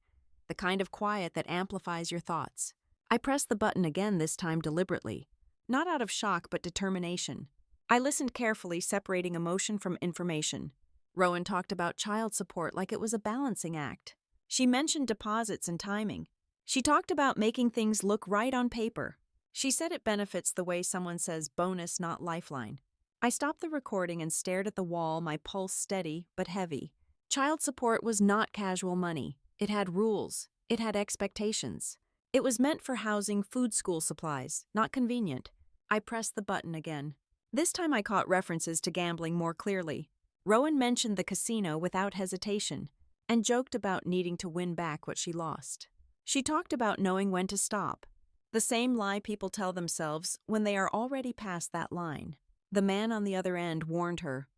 the kind of quiet that amplifies your thoughts. I pressed the button again, this time deliberately, not out of shock but determination. I listened carefully, separating emotion from information. Rowan talked about child support like it was a balancing act. She mentioned deposits and timing. She talked about making things look right on paper. She said it benefits the way someone says bonus, not lifeline. I stopped the recording and stared at the wall, my pulse steady but heavy. Child support was not casual money. It had rules. It had expectations. It was meant for housing, food, school supplies, not convenient. I pressed the button again. This time I caught references to gambling more clearly. Rowan mentioned the casino without hesitation and joked about needing to win back what she lost. She talked about knowing when to stop. The same lie people tell themselves when they are already past that line. The man on the other end warned her.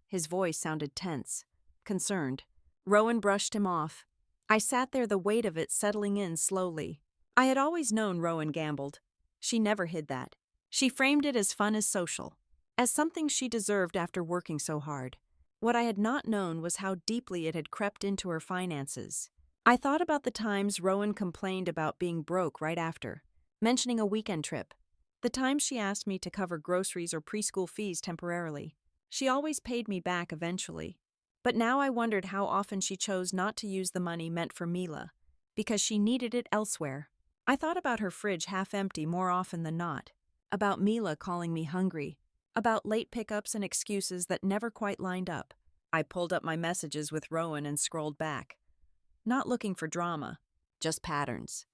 His voice sounded tense, concerned. Rowan brushed him off. I sat there, the weight of it settling in slowly. I had always known Rowan gambled. She never hid that. She framed it as fun, as social, as something she deserved after working so hard. What I had not known was how deeply it had crept into her finances. I thought about the times Rowan complained about being broke right after, mentioning a weekend trip. The times she asked me to cover groceries or preschool fees temporarily. She always paid me back eventually. But now I wondered how often she chose not to use the money meant for Mila, because she needed it elsewhere. I thought about her fridge half empty more often than not, about Mila calling me hungry, about late pickups and excuses that never quite lined up. I pulled up my messages with Rowan and scrolled back. Not looking for drama, just patterns.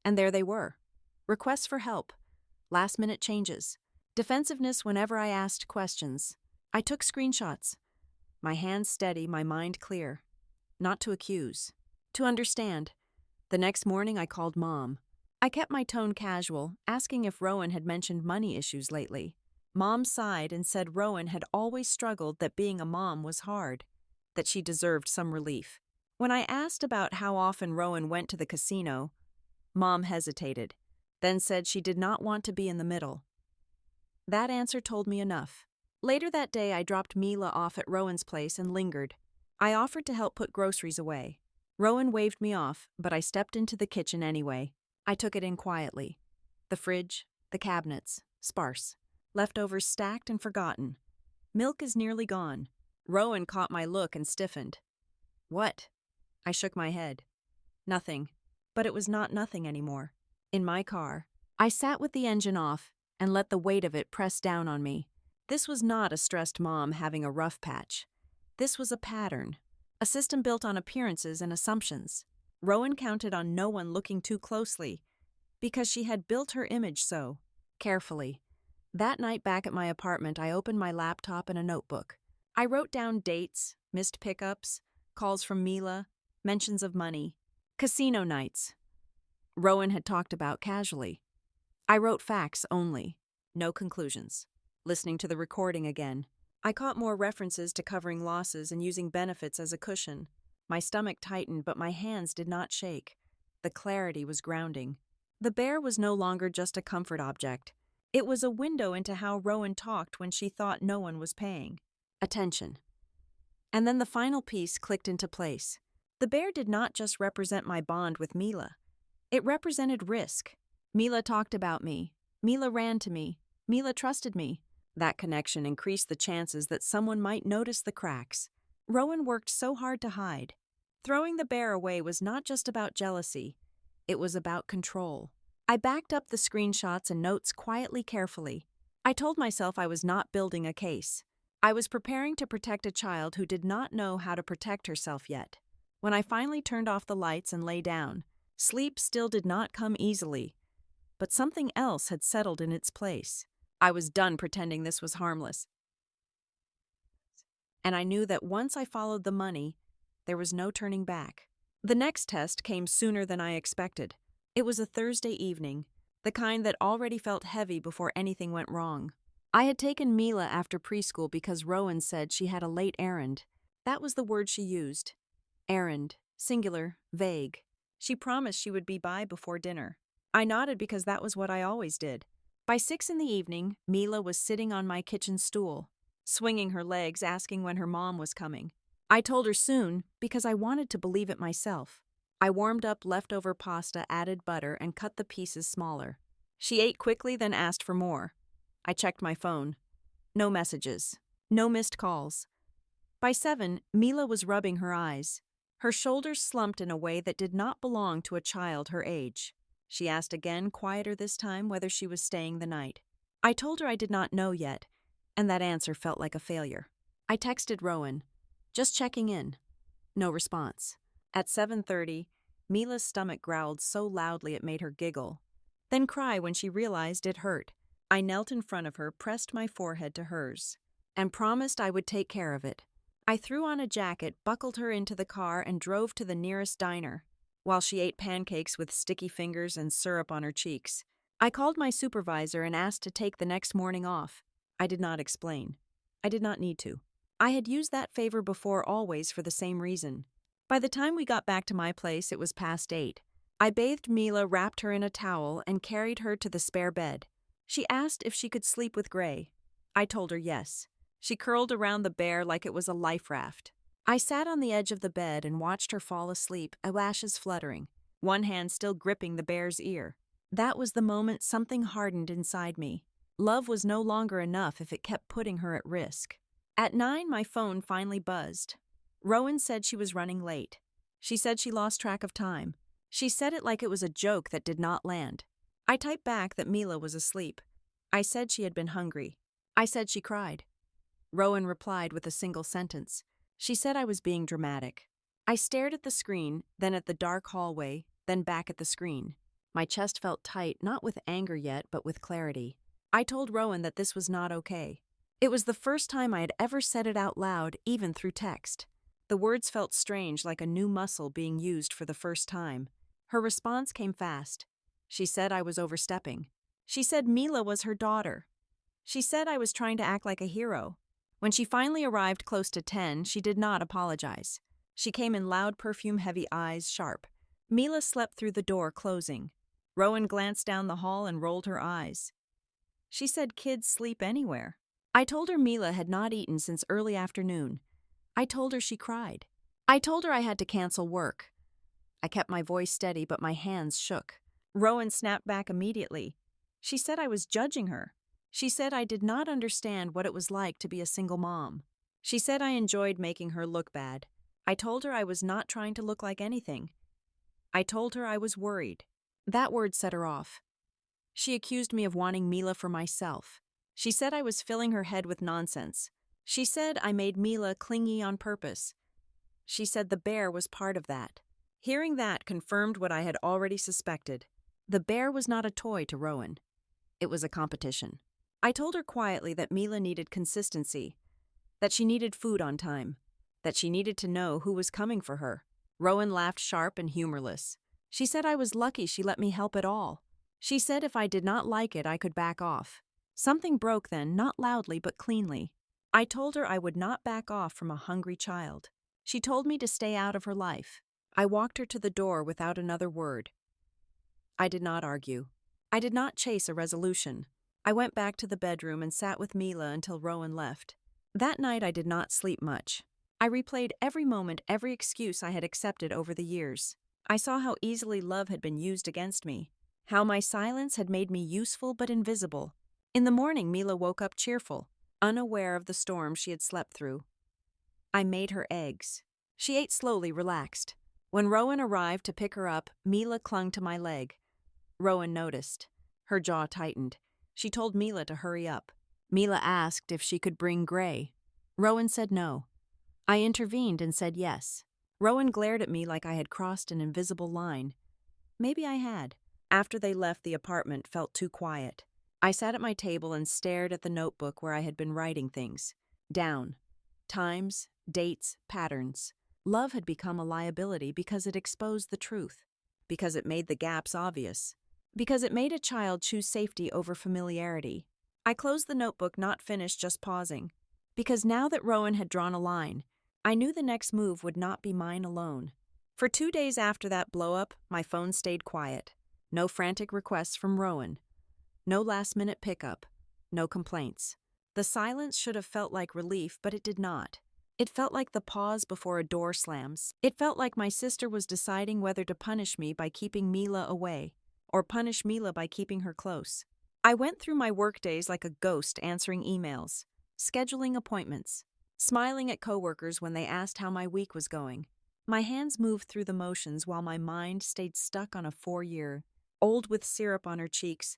And there they were. Requests for help, last-minute changes, defensiveness whenever I asked questions. I took screenshots. My hands steady, my mind clear. Not to accuse, to understand. The next morning I called Mom. I kept my tone casual, asking if Rowan had mentioned money issues lately. Mom sighed and said Rowan had always struggled, that being a mom was hard, that she deserved some relief. When I asked about how often Rowan went to the casino, Mom hesitated, then said she did not want to be in the middle. That answer told me enough. Later that day, I dropped Mila off at Rowan's place and lingered. I offered to help put groceries away. Rowan waved me off, but I stepped into the kitchen anyway. I took it in quietly. The fridge, the cabinets, sparse. Leftovers stacked and forgotten. Milk is nearly gone. Rowan caught my look and stiffened. What? I shook my head. Nothing. But it was not nothing anymore. In my car, I sat with the engine off and let the weight of it press down on me. This was not a stressed mom having a rough patch. This was a pattern, a system built on appearances and assumptions. Rowan counted on no one looking too closely because she had built her image so carefully. That night back at my apartment, I opened my laptop and a notebook. I wrote down dates, missed pickups, calls from Mila, mentions of money, casino nights Rowan had talked about casually. I wrote facts only, no conclusions. Listening to the recording again, I caught more references to covering losses and using benefits as a cushion. My stomach tightened, but my hands did not shake. The clarity was grounding. The bear was no longer just a comfort object. It was a window into how Rowan talked when she thought no one was paying attention. And then the final piece clicked into place. The bear did not just represent my bond with Mila. It represented risk. Mila talked about me. Mila ran to me. Mila trusted me. That connection increased the chances that someone might notice the cracks. Rowan worked so hard to hide. Throwing the bear away was not just about jealousy, it was about control. I backed up the screenshots and notes quietly, carefully. I told myself I was not building a case. I was preparing to protect a child who did not know how to protect herself yet. When I finally turned off the lights and lay down, sleep still did not come easily, but something else had settled in its place. I was done pretending this was harmless. And I knew that once I followed the money, there was no turning back. The next test came sooner than I expected. It was a Thursday evening, the kind that already felt heavy before anything went wrong. I had taken Mila after preschool because Rowan said she had a late errand. That was the word she used. Errand, singular, vague. She promised she would be by before dinner. I nodded because that was what I always did. By 6 in the evening, Mila was sitting on my kitchen stool, swinging her legs, asking when her mom was coming. I told her soon because I wanted to believe it myself. I warmed up leftover pasta, added butter, and cut the pieces smaller. She ate quickly, then asked for more. I checked my phone. No messages. No missed calls. By 7, Mila was rubbing her eyes. Her shoulders slumped in a way that did not belong to a child her age. She asked again, quieter this time, whether she was staying the night. I told her I did not know yet, and that answer felt like a failure. I texted Rowan, just checking in. No response. At 7:30, Mila's stomach growled so loudly it made her giggle, then cry when she realized it hurt. I knelt in front of her, pressed my forehead to hers, and promised I would take care of it. I threw on a jacket, buckled her into the car, and drove to the nearest diner, while she ate pancakes with sticky fingers and syrup on her cheeks. I called my supervisor and asked to take the next morning off. I did not explain. I did not need to. I had used that favor before, always for the same reason. By the time we got back to my place, it was past 8. I bathed Mila, wrapped her in a towel, and carried her to the spare bed. She asked if she could sleep with Gray. I told her yes. She curled around the bear like it was a life raft. I sat on the edge of the bed and watched her fall asleep, eyelashes fluttering, one hand still gripping the bear's ear. That was the moment something hardened inside me. Love was no longer enough if it kept putting her at risk. At 9, my phone finally buzzed. Rowan said she was running late. She said she lost track of time. She said it like it was a joke that did not land. I typed back that Mila was asleep. I said she had been hungry. I said she cried. Rowan replied with a single sentence. She said I was being dramatic. I stared at the screen, then at the dark hallway, then back at the screen. My chest felt tight, not with anger yet, but with clarity. I told Rowan that this was not okay. It was the first time I had ever said it out loud, even through text. The words felt strange, like a new muscle being used for the first time. Her response came fast. She said I was overstepping. She said Mila was her daughter. She said I was trying to act like a hero. When she finally arrived close to 10, she did not apologize. She came in loud, perfume-heavy, eyes sharp. Mila slept through the door closing. Rowan glanced down the hall and rolled her eyes. She said kids sleep anywhere. I told her Mila had not eaten since early afternoon. I told her she cried. I told her I had to cancel work. I kept my voice steady, but my hands shook. Rowan snapped back immediately. She said I was judging her. She said I did not understand what it was like to be a single mom. She said I enjoyed making her look bad. I told her I was not trying to look like anything. I told her I was worried. That word set her off. She accused me of wanting Mila for myself. She said I was filling her head with nonsense. She said I made Mila clingy on purpose. She said the bear was part of that. Hearing that confirmed what I had already suspected. The bear was not a toy to Rowan. It was a competition. I told her quietly that Mila needed consistency, that she needed food on time, that she needed to know who was coming for her. Rowan laughed, sharp and humorless. She said I was lucky she let me help at all. She said if I did not like it, I could back off. Something broke then, not loudly but cleanly. I told her I would not back off from a hungry child. She told me to stay out of her life. I walked her to the door without another word. I did not argue. I did not chase a resolution. I went back to the bedroom and sat with Mila until Rowan left. That night I did not sleep much. I replayed every moment, every excuse I had accepted over the years. I saw how easily love had been used against me, how my silence had made me useful but invisible. In the morning, Mila woke up cheerful, unaware of the storm she had slept through. I made her eggs. She ate slowly, relaxed. When Rowan arrived to pick her up, Mila clung to my leg. Rowan noticed. Her jaw tightened. She told Mila to hurry up. Mila asked if she could bring Gray. Rowan said no. I intervened and said yes. Rowan glared at me like I had crossed an invisible line. Maybe I had. After they left, the apartment felt too quiet. I sat at my table and stared at the notebook where I had been writing things. Down. Times, dates, patterns. Love had become a liability because it exposed the truth. Because it made the gaps obvious. Because it made a child choose safety over familiarity. I closed the notebook, not finished, just pausing. Because now that Rowan had drawn a line, I knew the next move would not be mine alone. For 2 days after that blow-up, my phone stayed quiet. No frantic requests from Rowan. No last-minute pickup. No complaints. The silence should have felt like relief, but it did not. It felt like the pause before a door slams. It felt like my sister was deciding whether to punish me by keeping Mila away, or punish Mila by keeping her close. I went through my workdays like a ghost, answering emails, scheduling appointments, smiling at coworkers when they asked how my week was going. My hands moved through the motions while my mind stayed stuck on a 4-year-old with syrup on her cheeks,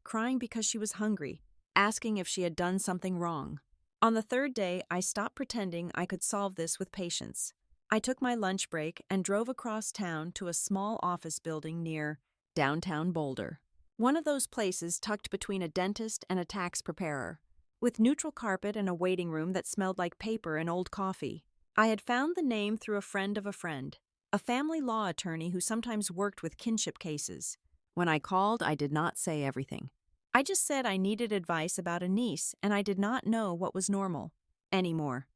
crying because she was hungry, asking if she had done something wrong. On the 3rd day, I stopped pretending I could solve this with patience. I took my lunch break and drove across town to a small office building near downtown Boulder. One of those places tucked between a dentist and a tax preparer, with neutral carpet and a waiting room that smelled like paper and old coffee. I had found the name through a friend of a friend, a family law attorney who sometimes worked with kinship cases. When I called, I did not say everything. I just said I needed advice about a niece and I did not know what was normal anymore.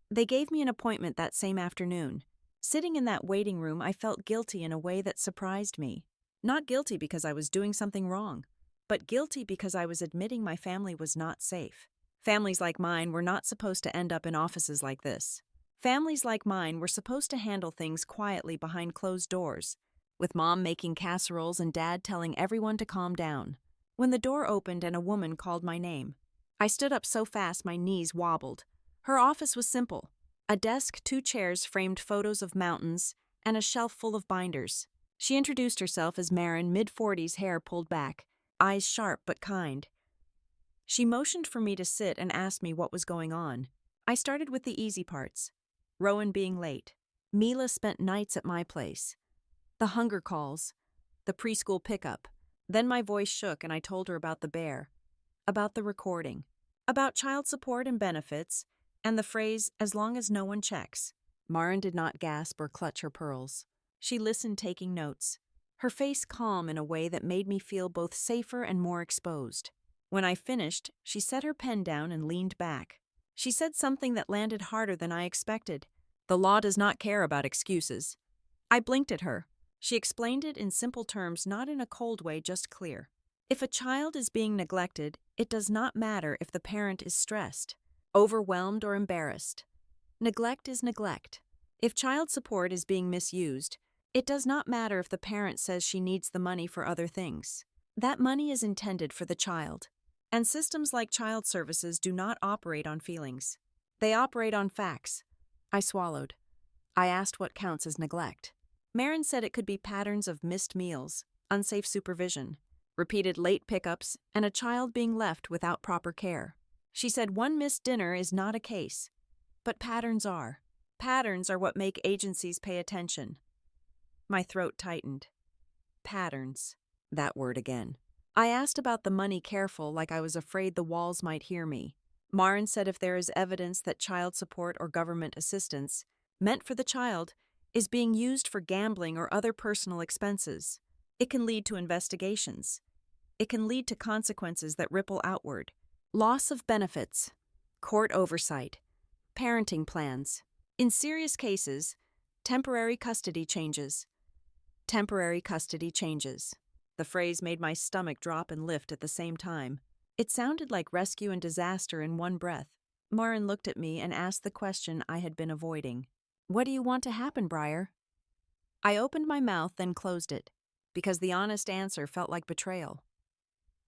They gave me an appointment that same afternoon. Sitting in that waiting room, I felt guilty in a way that surprised me. Not guilty because I was doing something wrong, but guilty because I was admitting my family was not safe. Families like mine were not supposed to end up in offices like this. Families like mine were supposed to handle things quietly behind closed doors, with Mom making casseroles and Dad telling everyone to calm down. When the door opened and a woman called my name, I stood up so fast my knees wobbled. Her office was simple. A desk, 2 chairs framed photos of mountains, and a shelf full of binders. She introduced herself as Marin, mid-40s, hair pulled back, eyes sharp but kind. She motioned for me to sit and asked me what was going on. I started with the easy parts. Rowan being late. Mila spent nights at my place. The hunger calls. The preschool pickup. Then my voice shook and I told her about the bear, about the recording, about child support and benefits, and the phrase, as long as no one checks. Marin did not gasp or clutch her pearls. She listened, taking notes, her face calm in a way that made me feel both safer and more exposed. When I finished, she set her pen down and leaned back. She said something that landed harder than I expected. The law does not care about excuses. I blinked at her. She explained it in simple terms, not in a cold way, just clear. If a child is being neglected, it does not matter if the parent is stressed, overwhelmed, or embarrassed. Neglect is neglect. If child support is being misused, it does not matter if the parent says she needs the money for other things. That money is intended for the child. And systems like child services do not operate on feelings. They operate on facts. I swallowed. I asked what counts as neglect. Marin said it could be patterns of missed meals, unsafe supervision, repeated late pickups, and a child being left without proper care. She said one missed dinner is not a case, but patterns are. Patterns are what make agencies pay attention. My throat tightened. Patterns. That word again. I asked about the money, careful, like I was afraid the walls might hear me. Marin said if there is evidence that child support or government assistance, meant for the child, is being used for gambling or other personal expenses, it can lead to investigations. It can lead to consequences that ripple outward. Loss of benefits, court oversight, parenting plans. In serious cases, temporary custody changes. Temporary custody changes. The phrase made my stomach drop and lift at the same time. It sounded like rescue and disaster in one breath. Marin looked at me and asked the question I had been avoiding. What do you want to happen, Briar? I opened my mouth, then closed it, because the honest answer felt like betrayal.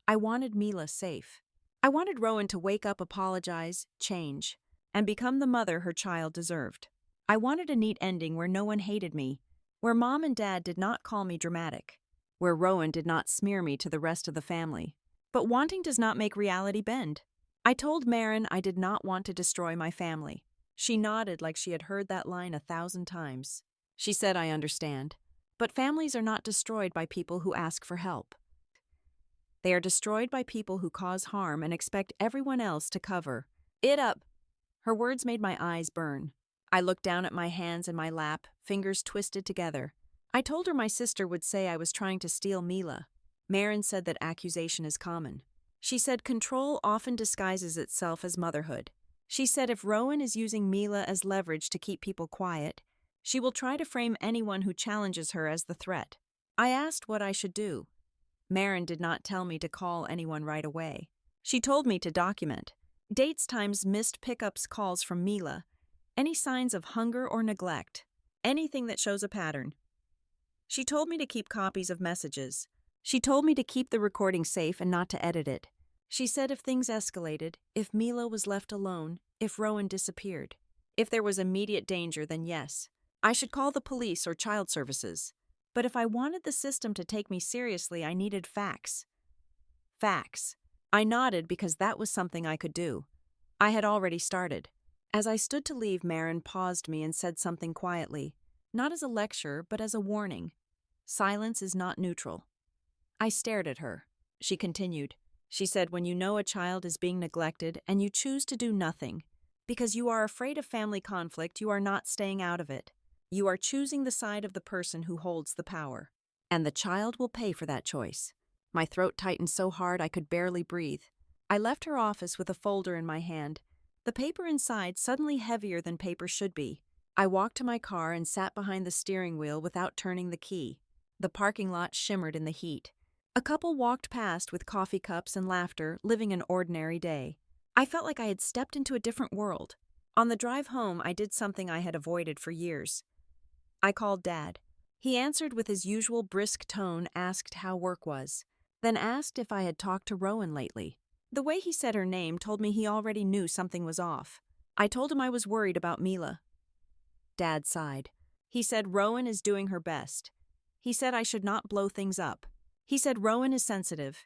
I wanted Mila safe. I wanted Rowan to wake up, apologize, change. and become the mother her child deserved. I wanted a neat ending where no one hated me, where Mom and Dad did not call me dramatic, where Rowan did not smear me to the rest of the family. But wanting does not make reality bend. I told Marin I did not want to destroy my family. She nodded like she had heard that line 1,000 times. She said, I understand. But families are not destroyed by people who ask for help. They are destroyed by people who cause harm and expect everyone else to cover it up. Her words made my eyes burn. I looked down at my hands in my lap, fingers twisted together. I told her my sister would say I was trying to steal Mila. Marin said that accusation is common. She said control often disguises itself as motherhood. She said if Rowan is using Mila as leverage to keep people quiet, she will try to frame anyone who challenges her as the threat. I asked what I should do. Marin did not tell me to call anyone right away. She told me to document dates, times, missed pickups, calls from Mila, any signs of hunger or neglect, anything that shows a pattern. She told me to keep copies of messages. She told me to keep the recording safe and not to edit it. She said if things escalated, if Mila was left alone, if Rowan disappeared, if there was immediate danger, then yes, I should call the police or child services. But if I wanted the system to take me seriously, I needed facts. Facts. I nodded because that was something I could do. I had already started. As I stood to leave, Marin paused me and said something quietly, not as a lecture, but as a warning. Silence is not neutral. I stared at her. She continued. She said, when you know a child is being neglected and you choose to do nothing, because you are afraid of family conflict, you are not staying out of it. You are choosing the side of the person who holds the power. And the child will pay for that choice. My throat tightened so hard I could barely breathe. I left her office with a folder in my hand, the paper inside suddenly heavier than paper should be. I walked to my car and sat behind the steering wheel without turning the key. The parking lot shimmered in the heat. A couple walked past with coffee cups and laughter, living an ordinary day. I felt like I had stepped into a different world. On the drive home, I did something I had avoided for years. I called Dad. He answered with his usual brisk tone, asked how work was, then asked if I had talked to Rowan lately. The way he said her name told me he already knew something was off. I told him I was worried about Mila. Dad sighed. He said Rowan is doing her best. He said I should not blow things up. He said Rowan is sensitive.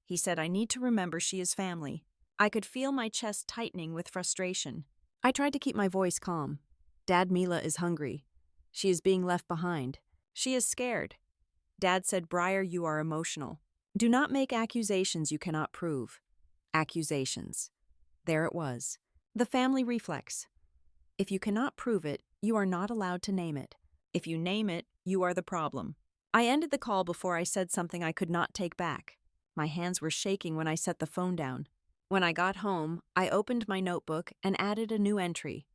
He said I need to remember she is family. I could feel my chest tightening with frustration. I tried to keep my voice calm. Dad, Mila is hungry. She is being left behind. She is scared. Dad said, Briar, you are emotional. Do not make accusations you cannot prove. Accusations. There it was. The family reflex. If you cannot prove it, you are not allowed to name it. If you name it, you are the problem. I ended the call before I said something I could not take back. My hands were shaking when I set the phone down. When I got home, I opened my notebook and added a new entry.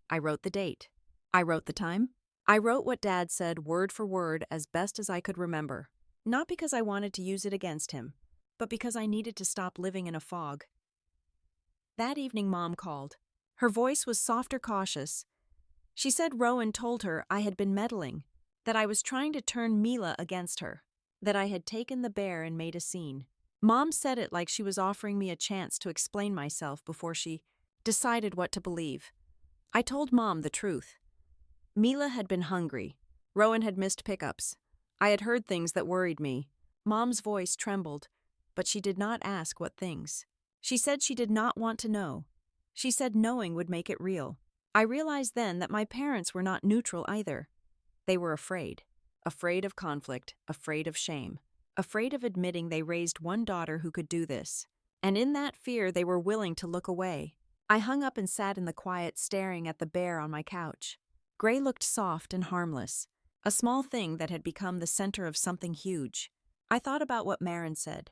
I wrote the date. I wrote the time. I wrote what Dad said word for word as best as I could remember. Not because I wanted to use it against him, but because I needed to stop living in a fog. That evening, Mom called. Her voice was soft, cautious. She said Rowan told her I had been meddling, that I was trying to turn Mila against her, that I had taken the bear and made a scene. Mom said it like she was offering me a chance to explain myself before she decided what to believe. I told Mom the truth. Mila had been hungry. Rowan had missed pickups. I had heard things that worried me. Mom's voice trembled, but she did not ask what things. She said she did not want to know. She said knowing would make it real. I realized then that my parents were not neutral either. They were afraid. Afraid of conflict, afraid of shame, afraid of admitting they raised one daughter who could do this. And in that fear, they were willing to look away. I hung up and sat in the quiet, staring at the bear on my couch. Gray looked soft and harmless, a small thing that had become the center of something huge. I thought about what Marin said.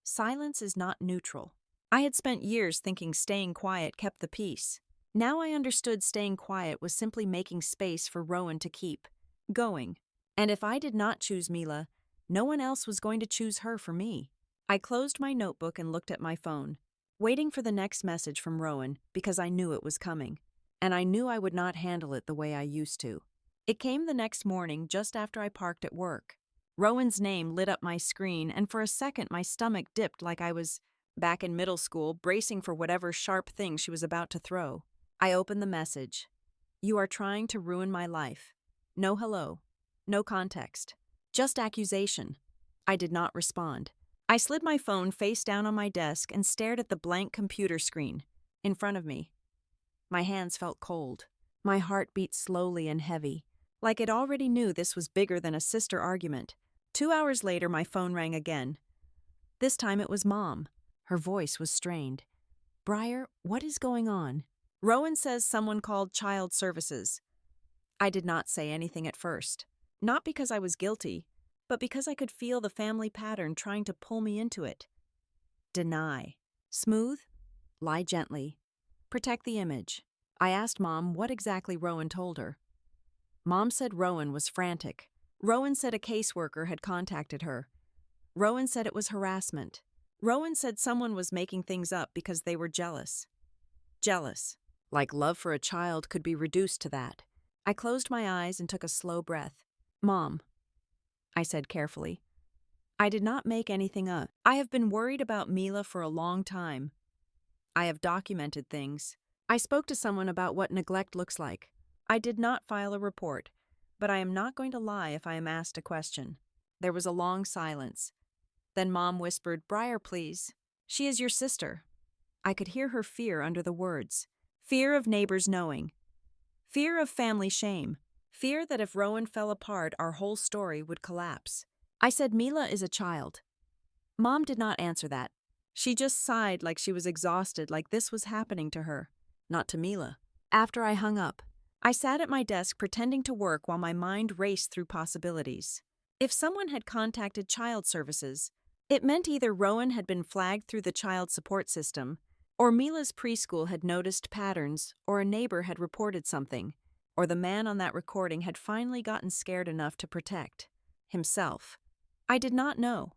Silence is not neutral. I had spent years thinking staying quiet kept the peace. Now I understood staying quiet was simply making space for Rowan to keep going. And if I did not choose Mila, no one else was going to choose her for me. I closed my notebook and looked at my phone, waiting for the next message from Rowan because I knew it was coming. And I knew I would not handle it the way I used to. It came the next morning just after I parked at work. Rowan's name lit up my screen, and for a second my stomach dipped like I was back in middle school, bracing for whatever sharp thing she was about to throw. I opened the message. You are trying to ruin my life. No hello. No context. Just accusation. I did not respond. I slid my phone face down on my desk and stared at the blank computer screen in front of me. My hands felt cold. My heart beat slowly and heavy, like it already knew this was bigger than a sister argument. 2 hours later, my phone rang again. This time it was Mom. Her voice was strained. Briar, what is going on? Rowan says someone called Child Services. I did not say anything at first. Not because I was guilty, but because I could feel the family pattern trying to pull me into it. Deny. Smooth. Lie gently. Protect the image. I asked Mom what exactly Rowan told her. Mom said Rowan was frantic. Rowan said a caseworker had contacted her. Rowan said it was harassment. Rowan said someone was making things up because they were jealous. Jealous. Like love for a child could be reduced to that. I closed my eyes and took a slow breath. Mom, I said carefully. I did not make anything up. I have been worried about Mila for a long time. I have documented things. I spoke to someone about what neglect looks like. I did not file a report, but I am not going to lie if I am asked a question. There was a long silence. Then Mom whispered, Briar, please. She is your sister. I could hear her fear under the words. Fear of neighbors knowing. Fear of family shame. Fear that if Rowan fell apart, our whole story would collapse. I said Mila is a child. Mom did not answer that. She just sighed like she was exhausted, like this was happening to her, not to Mila. After I hung up, I sat at my desk pretending to work while my mind raced through possibilities. If someone had contacted Child Services, it meant either Rowan had been flagged through the child support system, or Mila's preschool had noticed patterns, or a neighbor had reported something, or the man on that recording had finally gotten scared enough to protect himself. I did not know,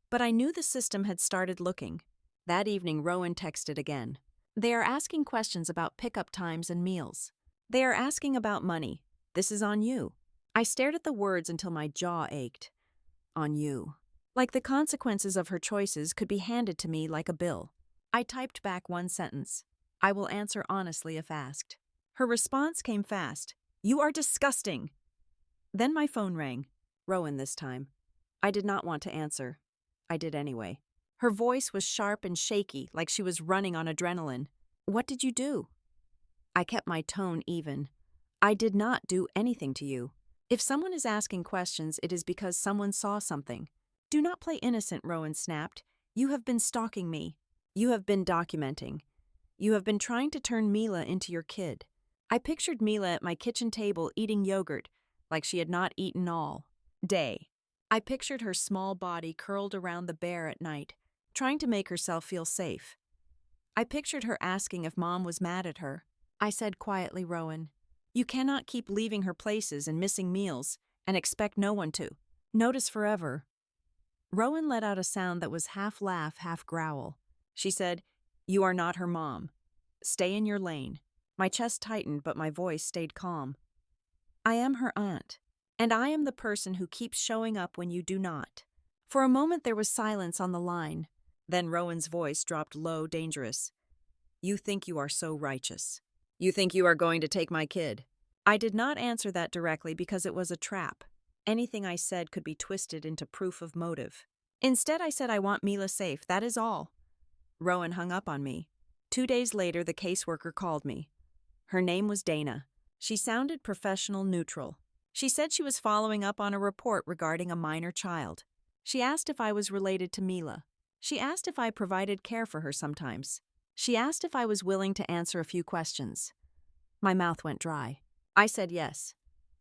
but I knew the system had started looking. That evening, Rowan texted again. They are asking questions about pickup times and meals. They are asking about money. This is on you. I stared at the words until my jaw ached. On you. Like the consequences of her choices could be handed to me like a bill. I typed back one sentence. I will answer honestly if asked. Her response came fast. You are disgusting. Then my phone rang. Rowan this time. I did not want to answer. I did anyway. Her voice was sharp and shaky, like she was running on adrenaline. What did you do? I kept my tone even. I did not do anything to you. If someone is asking questions, it is because someone saw something. Do not play innocent, Rowan snapped. You have been stalking me. You have been documenting. You have been trying to turn Mila into your kid. I pictured Mila at my kitchen table eating yogurt, like she had not eaten all day. I pictured her small body curled around the bear at night, trying to make herself feel safe. I pictured her asking if Mom was mad at her. I said quietly, Rowan, you cannot keep leaving her places and missing meals and expect no one to notice forever. Rowan let out a sound that was half laugh, half growl. She said, you are not her mom. Stay in your lane. My chest tightened, but my voice stayed calm. I am her aunt, and I am the person who keeps showing up when you do not. For a moment there was silence on the line. Then Rowan's voice dropped low, dangerous. You think you are so righteous. You think you are going to take my kid. I did not answer that directly because it was a trap. Anything I said could be twisted into proof of motive. Instead, I said I want Mila safe, that is all. Rowan hung up on me. 2 days later, the caseworker called me. Her name was Dana. She sounded professional, neutral. She said she was following up on a report regarding a minor child. She asked if I was related to Mila. She asked if I provided care for her sometimes. She asked if I was willing to answer a few questions. My mouth went dry. I said yes.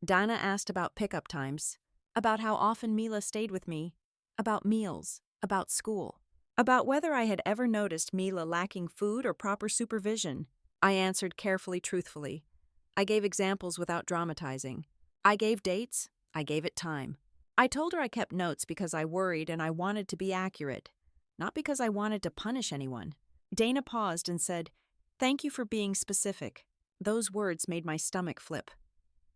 Dana asked about pickup times, about how often Mila stayed with me, about meals, about school, about whether I had ever noticed Mila lacking food or proper supervision. I answered carefully, truthfully. I gave examples without dramatizing. I gave dates. I gave it time. I told her I kept notes because I worried and I wanted to be accurate, not because I wanted to punish anyone. Dana paused and said, Thank you for being specific. Those words made my stomach flip.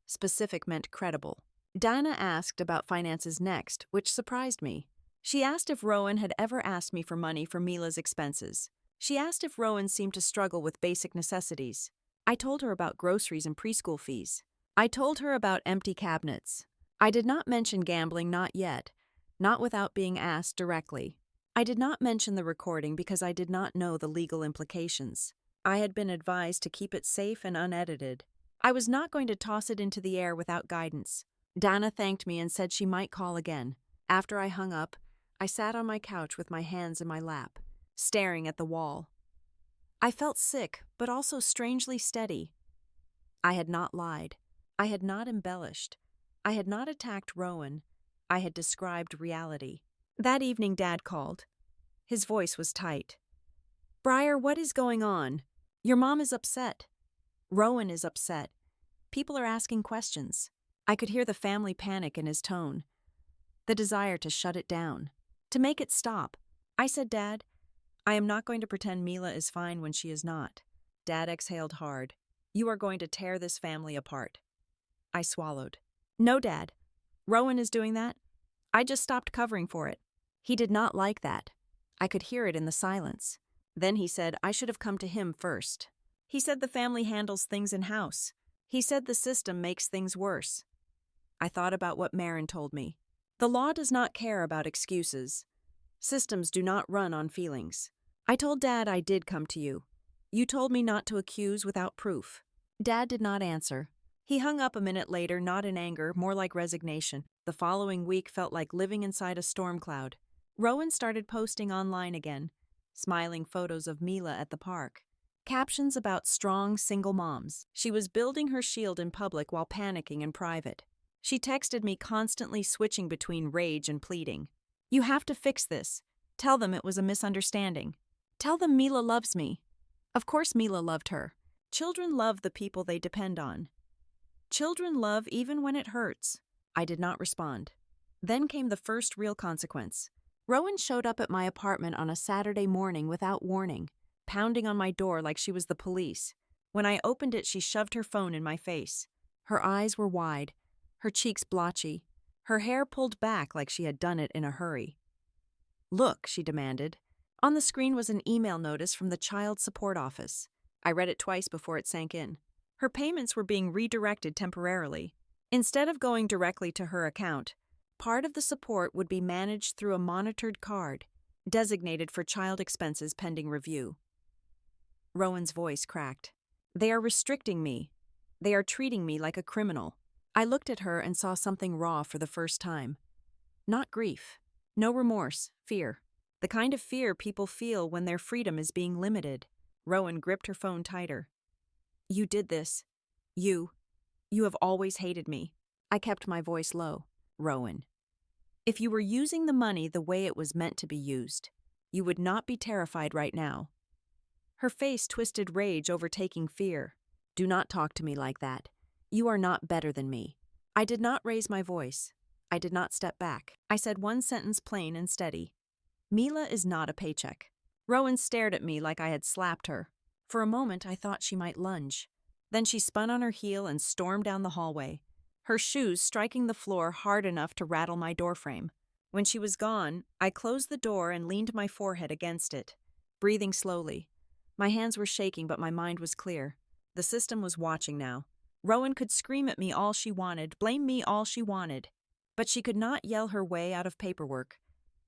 Specific meant credible. Dana asked about finances next, which surprised me. She asked if Rowan had ever asked me for money for Mila's expenses. She asked if Rowan seemed to struggle with basic necessities. I told her about groceries and preschool fees. I told her about empty cabinets. I did not mention gambling, not yet, not without being asked directly. I did not mention the recording because I did not know the legal implications. I had been advised to keep it safe and unedited. I was not going to toss it into the air without guidance. Dana thanked me and said she might call again. After I hung up, I sat on my couch with my hands in my lap, staring at the wall. I felt sick, but also strangely steady. I had not lied. I had not embellished. I had not attacked Rowan. I had described reality. That evening, Dad called. His voice was tight. "Briar, what is going on? Your mom is upset. Rowan is upset. People are asking questions." I could hear the family panic in his tone, the desire to shut it down, to make it stop. I said, "Dad, I am not going to pretend Mila is fine when she is not." Dad exhaled hard. "You are going to tear this family apart." I swallowed. "No, Dad. Rowan is doing that. I just stopped covering for it." He did not like that. I could hear it in the silence. Then he said I should have come to him first. He said the family handles things in-house. He said the system makes things worse. I thought about what Marin told me. The law does not care about excuses. Systems do not run on feelings. I told Dad I did come to you. You told me not to accuse without proof. Dad did not answer. He hung up a minute later, not in anger, more like resignation. The following week felt like living inside a storm cloud. Rowan started posting online again, smiling photos of Mila at the park. Captions about strong single moms. She was building her shield in public while panicking in private. She texted me, constantly switching between rage and pleading. "You have to fix this. Tell them it was a misunderstanding. Tell them Mila loves me." Of course Mila loved her. Children love the people they depend on. Children love even when it hurts. I did not respond. Then came the first real consequence. Rowan showed up at my apartment on a Saturday morning without warning, pounding on my door like she was the police. When I opened it, she shoved her phone in my face. Her eyes were wide, her cheeks blotchy, her hair pulled back like she had done it in a hurry. "Look," she demanded. On the screen was an email notice from the Child Support Office. I read it twice before it sank in. Her payments were being redirected temporarily. Instead of going directly to her account, part of the support would be managed through a monitored card, designated for child expenses pending review. Rowan's voice cracked. "They are restricting me. They are treating me like a criminal." I looked at her and saw something raw for the first time. Not grief. No remorse. Fear. The kind of fear people feel when their freedom is being limited. Rowan gripped her phone tighter. "You did this. You have always hated me." I kept my voice low. "Rowan, if you were using the money the way it was meant to be used, you would not be terrified right now." Her face twisted, rage overtaking fear. "Do not talk to me like that. You are not better than me." I did not raise my voice. I did not step back. I said one sentence, plain and steady. "Mila is not a paycheck." Rowan stared at me like I had slapped her. For a moment, I thought she might lunge. Then she spun on her heel and stormed down the hallway, her shoes striking the floor hard enough to rattle my doorframe. When she was gone, I closed the door and leaned my forehead against it, breathing slowly. My hands were shaking, but my mind was clear. The system was watching now. Rowan could scream at me all she wanted, blame me all she wanted, but she could not yell her way out of paperwork,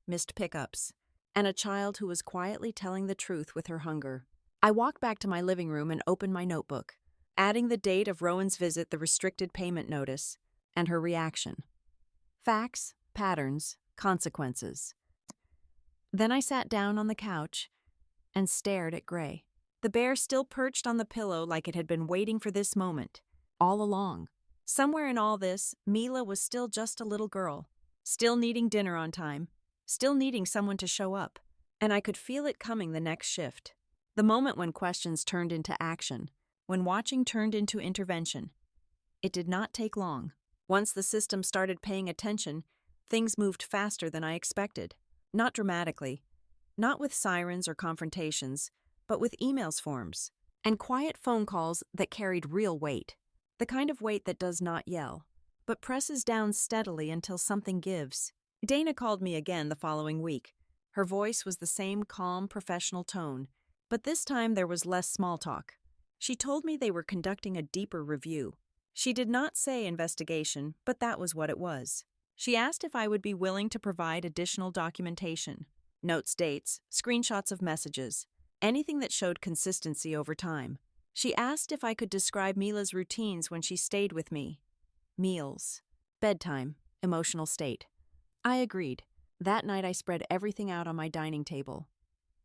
missed pickups, and a child who was quietly telling the truth with her hunger. I walked back to my living room and opened my notebook, adding the date of Rowan's visit, the restricted payment notice, and her reaction. Facts, patterns, consequences. Then I sat down on the couch and stared at Gray. The bear still perched on the pillow like it had been waiting for this moment, all along. Somewhere in all this, Mila was still just a little girl, still needing dinner on time, still needing someone to show up, and I could feel it coming the next shift. The moment when questions turned into action, when watching turned into intervention. It did not take long. Once the system started paying attention, things moved faster than I expected. Not dramatically, not with sirens or confrontations, but with emails, forms, and quiet phone calls that carried real weight. The kind of weight that does not yell, but presses down steadily until something gives. Dana called me again the following week. Her voice was the same calm, professional tone, but this time there was less small talk. She told me they were conducting a deeper review. She did not say investigation, but that was what it was. She asked if I would be willing to provide additional documentation, notes, dates, screenshots of messages, anything that showed consistency over time. She asked if I could describe Mila's routines when she stayed with me. Meals, bedtime, emotional state. I agreed. That night I spread everything out on my dining table.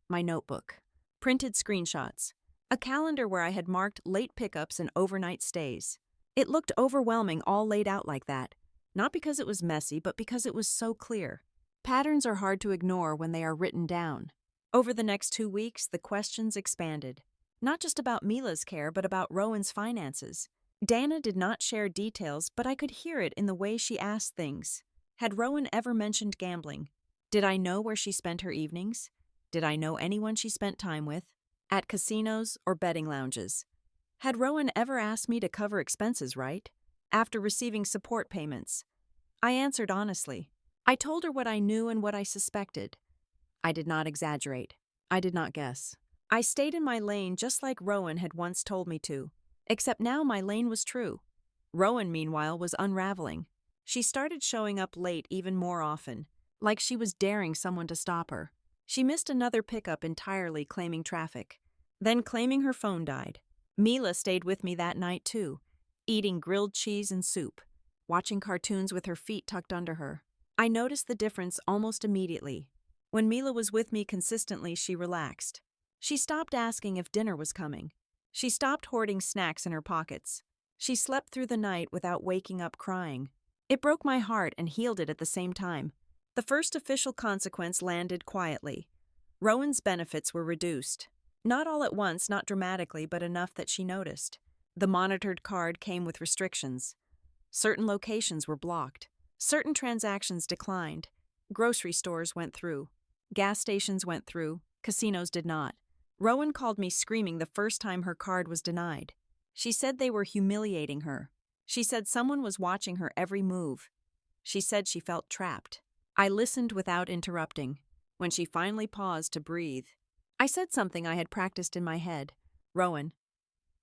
My notebook, printed screenshots, a calendar where I had marked late pickups and overnight stays. It looked overwhelming all laid out like that, not because it was messy, but because it was so clear. Patterns are hard to ignore when they are written down. Over the next 2 weeks, the questions expanded. Not just about Mila's care, but about Rowan's finances. Dana did not share details, but I could hear it in the way she asked things. Had Rowan ever mentioned gambling? Did I know where she spent her evenings? Did I know anyone she spent time with? At casinos or betting lounges? Had Rowan ever asked me to cover expenses, right? After receiving support payments? I answered honestly. I told her what I knew and what I suspected. I did not exaggerate. I did not guess. I stayed in my lane just like Rowan had once told me to, except now my lane was true. Rowan, meanwhile, was unraveling. She started showing up late even more often, like she was daring someone to stop her. She missed another pickup entirely, claiming traffic, then claiming her phone died. Mila stayed with me that night too, eating grilled cheese and soup, watching cartoons with her feet tucked under her. I noticed the difference almost immediately. When Mila was with me consistently, she relaxed. She stopped asking if dinner was coming. She stopped hoarding snacks in her pockets. She slept through the night without waking up crying. It broke my heart and healed it at the same time. The first official consequence landed quietly. Rowan's benefits were reduced. Not all at once, not dramatically, but enough that she noticed. The monitored card came with restrictions. Certain locations were blocked. Certain transactions declined. Grocery stores went through. Gas stations went through. Casinos did not. Rowan called me screaming the first time her card was denied. She said they were humiliating her. She said someone was watching her every move. She said she felt trapped. I listened without interrupting. When she finally paused to breathe, I said something I had practiced in my head. Rowan,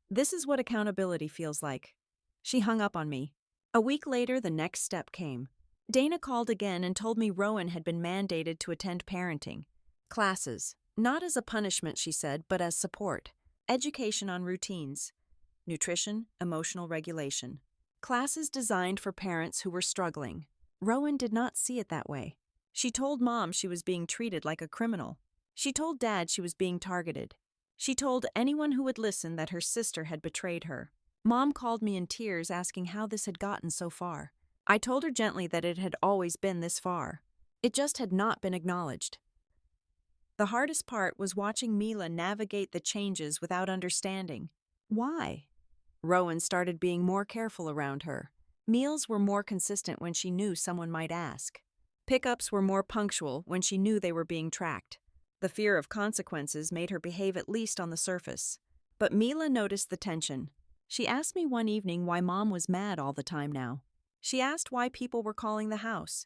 this is what accountability feels like. She hung up on me. A week later, the next step came. Dana called again and told me Rowan had been mandated to attend parenting classes, not as a punishment, she said, but as support. Education on routines, nutrition, emotional regulation. Classes designed for parents who were struggling. Rowan did not see it that way. She told Mom she was being treated like a criminal. She told Dad she was being targeted. She told anyone who would listen that her sister had betrayed her. Mom called me in tears asking how this had gotten so far. I told her gently that it had always been this far. It just had not been acknowledged. The hardest part was watching Mila navigate the changes without understanding. Why? Rowan started being more careful around her. Meals were more consistent when she knew someone might ask. Pickups were more punctual when she knew they were being tracked. The fear of consequences made her behave at least on the surface. But Mila noticed the tension. She asked me one evening why Mom was mad all the time now. She asked why people were calling the house.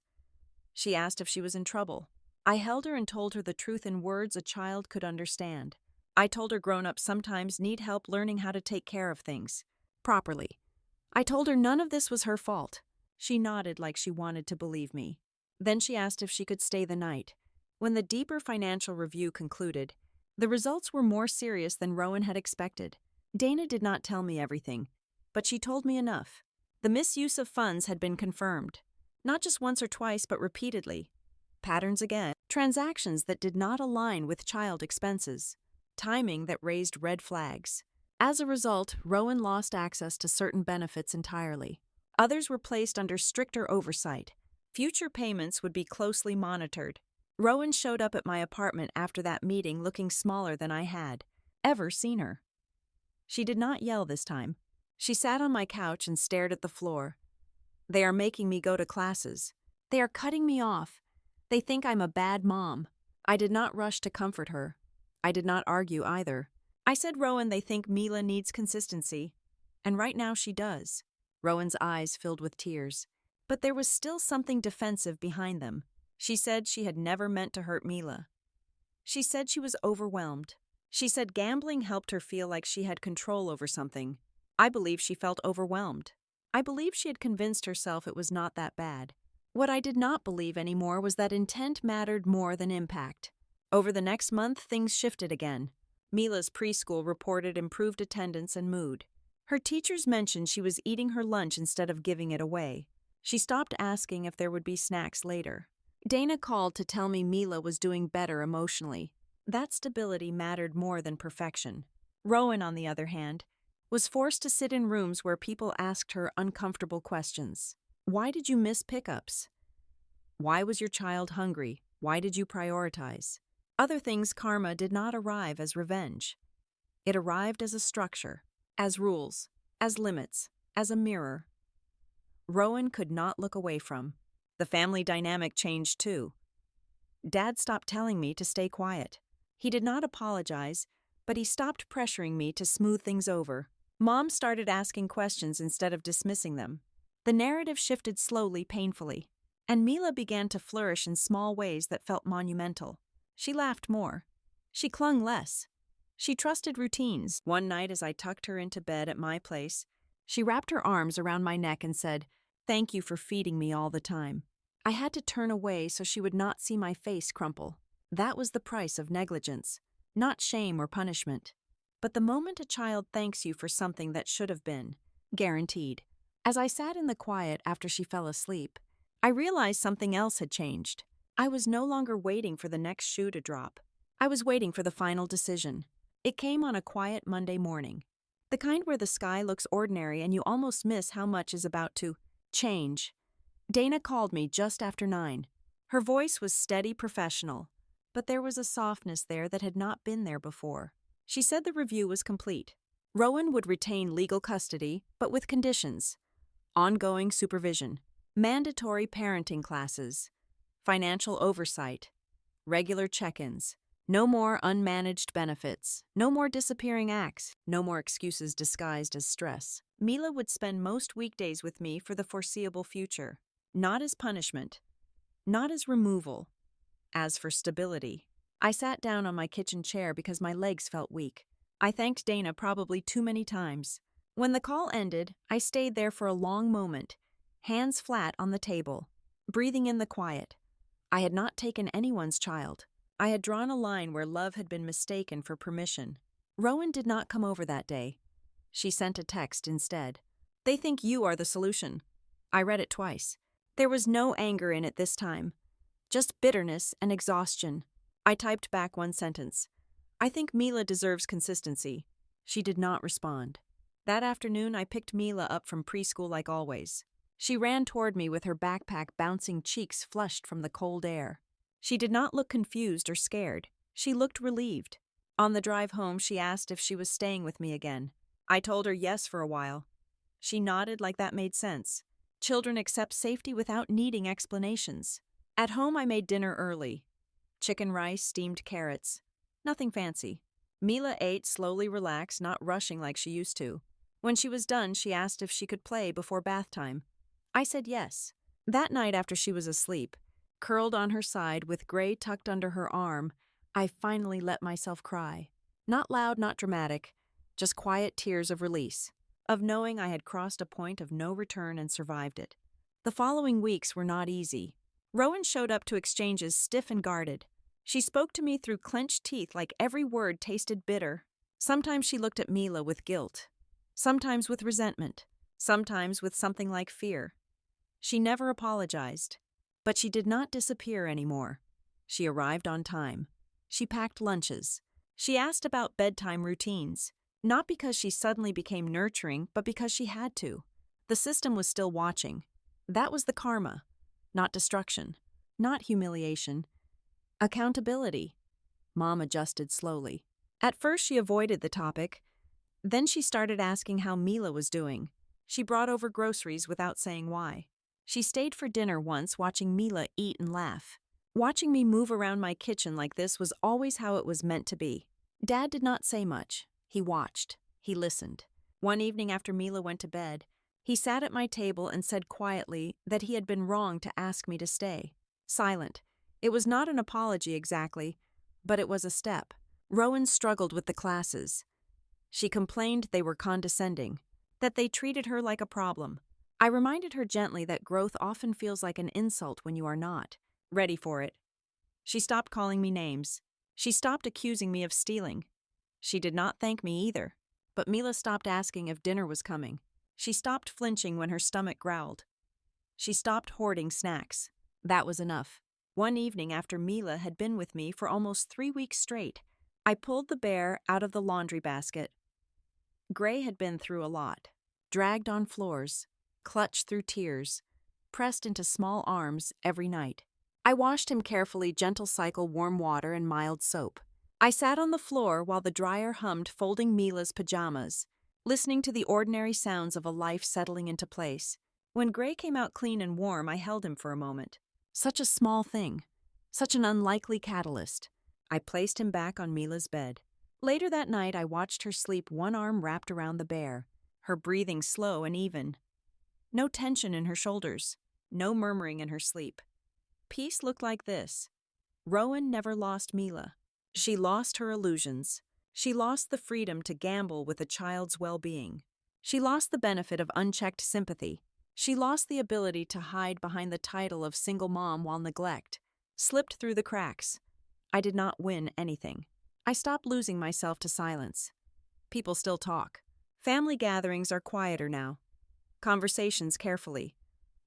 She asked if she was in trouble. I held her and told her the truth in words a child could understand. I told her grown-ups sometimes need help learning how to take care of things properly. I told her none of this was her fault. She nodded like she wanted to believe me. Then she asked if she could stay the night. When the deeper financial review concluded, the results were more serious than Rowan had expected. Dana did not tell me everything, but she told me enough. The misuse of funds had been confirmed. Not just once or twice, but repeatedly. Patterns again. Transactions that did not align with child expenses. Timing that raised red flags. As a result, Rowan lost access to certain benefits entirely. Others were placed under stricter oversight. Future payments would be closely monitored. Rowan showed up at my apartment after that meeting looking smaller than I had ever seen her. She did not yell this time. She sat on my couch and stared at the floor. They are making me go to classes. They are cutting me off. They think I'm a bad mom. I did not rush to comfort her. I did not argue either. I said, Rowan, they think Mila needs consistency. And right now she does. Rowan's eyes filled with tears. But there was still something defensive behind them. She said she had never meant to hurt Mila. She said she was overwhelmed. She said gambling helped her feel like she had control over something. I believe she felt overwhelmed. I believe she had convinced herself it was not that bad. What I did not believe anymore was that intent mattered more than impact. Over the next month, things shifted again. Mila's preschool reported improved attendance and mood. Her teachers mentioned she was eating her lunch instead of giving it away. She stopped asking if there would be snacks later. Dana called to tell me Mila was doing better emotionally. That stability mattered more than perfection. Rowan, on the other hand, was forced to sit in rooms where people asked her uncomfortable questions. Why did you miss pickups? Why was your child hungry? Why did you prioritize? Other things karma did not arrive as revenge. It arrived as a structure, as rules, as limits, as a mirror. Rowan could not look away from. The family dynamic changed too. Dad stopped telling me to stay quiet. He did not apologize, but he stopped pressuring me to smooth things over. Mom started asking questions instead of dismissing them. The narrative shifted slowly, painfully, and Mila began to flourish in small ways that felt monumental. She laughed more. She clung less. She trusted routines. One night as I tucked her into bed at my place, she wrapped her arms around my neck and said, "Thank you for feeding me all the time." I had to turn away so she would not see my face crumple. That was the price of negligence, not shame or punishment, but the moment a child thanks you for something that should have been guaranteed. As I sat in the quiet after she fell asleep, I realized something else had changed. I was no longer waiting for the next shoe to drop. I was waiting for the final decision. It came on a quiet Monday morning. The kind where the sky looks ordinary and you almost miss how much is about to change. Dana called me just after 9. Her voice was steady, professional, but there was a softness there that had not been there before. She said the review was complete. Rowan would retain legal custody, but with conditions: ongoing supervision, mandatory parenting classes, financial oversight, regular check-ins, no more unmanaged benefits, no more disappearing acts, no more excuses disguised as stress. Mila would spend most weekdays with me for the foreseeable future, not as punishment, not as removal, as for stability. I sat down on my kitchen chair because my legs felt weak. I thanked Dana probably too many times. When the call ended, I stayed there for a long moment, hands flat on the table, breathing in the quiet. I had not taken anyone's child. I had drawn a line where love had been mistaken for permission. Rowan did not come over that day. She sent a text instead. "They think you are the solution." I read it twice. There was no anger in it this time, just bitterness and exhaustion. I typed back one sentence: "I think Mila deserves consistency." She did not respond. That afternoon, I picked Mila up from preschool like always. She ran toward me with her backpack bouncing, cheeks flushed from the cold air. She did not look confused or scared. She looked relieved. On the drive home, she asked if she was staying with me again. I told her yes for a while. She nodded like that made sense. Children accept safety without needing explanations. At home, I made dinner early. Chicken rice, steamed carrots. Nothing fancy. Mila ate, slowly relaxed, not rushing like she used to. When she was done, she asked if she could play before bath time. I said yes. That night after she was asleep, curled on her side with Gray tucked under her arm, I finally let myself cry. Not loud, not dramatic, just quiet tears of release, of knowing I had crossed a point of no return and survived it. The following weeks were not easy. Rowan showed up to exchanges stiff and guarded. She spoke to me through clenched teeth like every word tasted bitter. Sometimes she looked at Mila with guilt, sometimes with resentment, sometimes with something like fear. She never apologized, but she did not disappear anymore. She arrived on time. She packed lunches. She asked about bedtime routines, not because she suddenly became nurturing, but because she had to. The system was still watching. That was the karma, not destruction, not humiliation. Accountability. Mom adjusted slowly. At first she avoided the topic. Then she started asking how Mila was doing. She brought over groceries without saying why. She stayed for dinner once watching Mila eat and laugh. Watching me move around my kitchen like this was always how it was meant to be. Dad did not say much. He watched. He listened. One evening after Mila went to bed, he sat at my table and said quietly that he had been wrong to ask me to stay. Silent. It was not an apology exactly, but it was a step. Rowan struggled with the classes. She complained they were condescending, that they treated her like a problem. I reminded her gently that growth often feels like an insult when you are not ready for it. She stopped calling me names. She stopped accusing me of stealing. She did not thank me either. But Mila stopped asking if dinner was coming. She stopped flinching when her stomach growled. She stopped hoarding snacks. That was enough. One evening after Mila had been with me for almost 3 weeks straight, I pulled the bear out of the laundry basket. Gray had been through a lot. Dragged on floors, clutched through tears, pressed into small arms every night. I washed him carefully, gentle cycle warm water and mild soap. I sat on the floor while the dryer hummed folding Mila's pajamas, listening to the ordinary sounds of a life settling into place. When Gray came out clean and warm, I held him for a moment. Such a small thing. Such an unlikely catalyst. I placed him back on Mila's bed. Later that night, I watched her sleep, one arm wrapped around the bear, her breathing slow and even. No tension in her shoulders, no murmuring in her sleep. Peace looked like this. Rowan never lost Mila. She lost her illusions. She lost the freedom to gamble with a child's well-being. She lost the benefit of unchecked sympathy. She lost the ability to hide behind the title of single mom while neglect slipped through the cracks. I did not win anything. I stopped losing myself to silence. People still talk. Family gatherings are quieter now. Conversations carefully.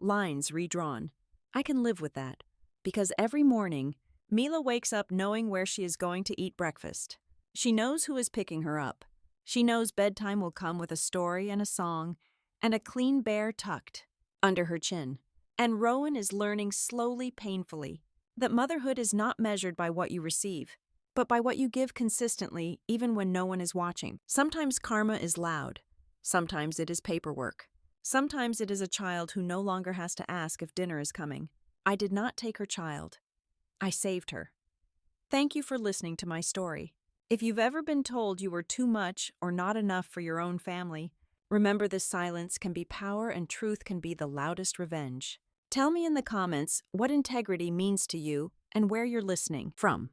Lines redrawn. I can live with that. Because every morning, Mila wakes up knowing where she is going to eat breakfast. She knows who is picking her up. She knows bedtime will come with a story and a song and a clean bear tucked under her chin. And Rowan is learning slowly, painfully, that motherhood is not measured by what you receive, but by what you give consistently, even when no one is watching. Sometimes karma is loud. Sometimes it is paperwork. Sometimes it is a child who no longer has to ask if dinner is coming. I did not take her child. I saved her. Thank you for listening to my story. If you've ever been told you were too much or not enough for your own family, remember this silence can be power and truth can be the loudest revenge. Tell me in the comments what integrity means to you and where you're listening from.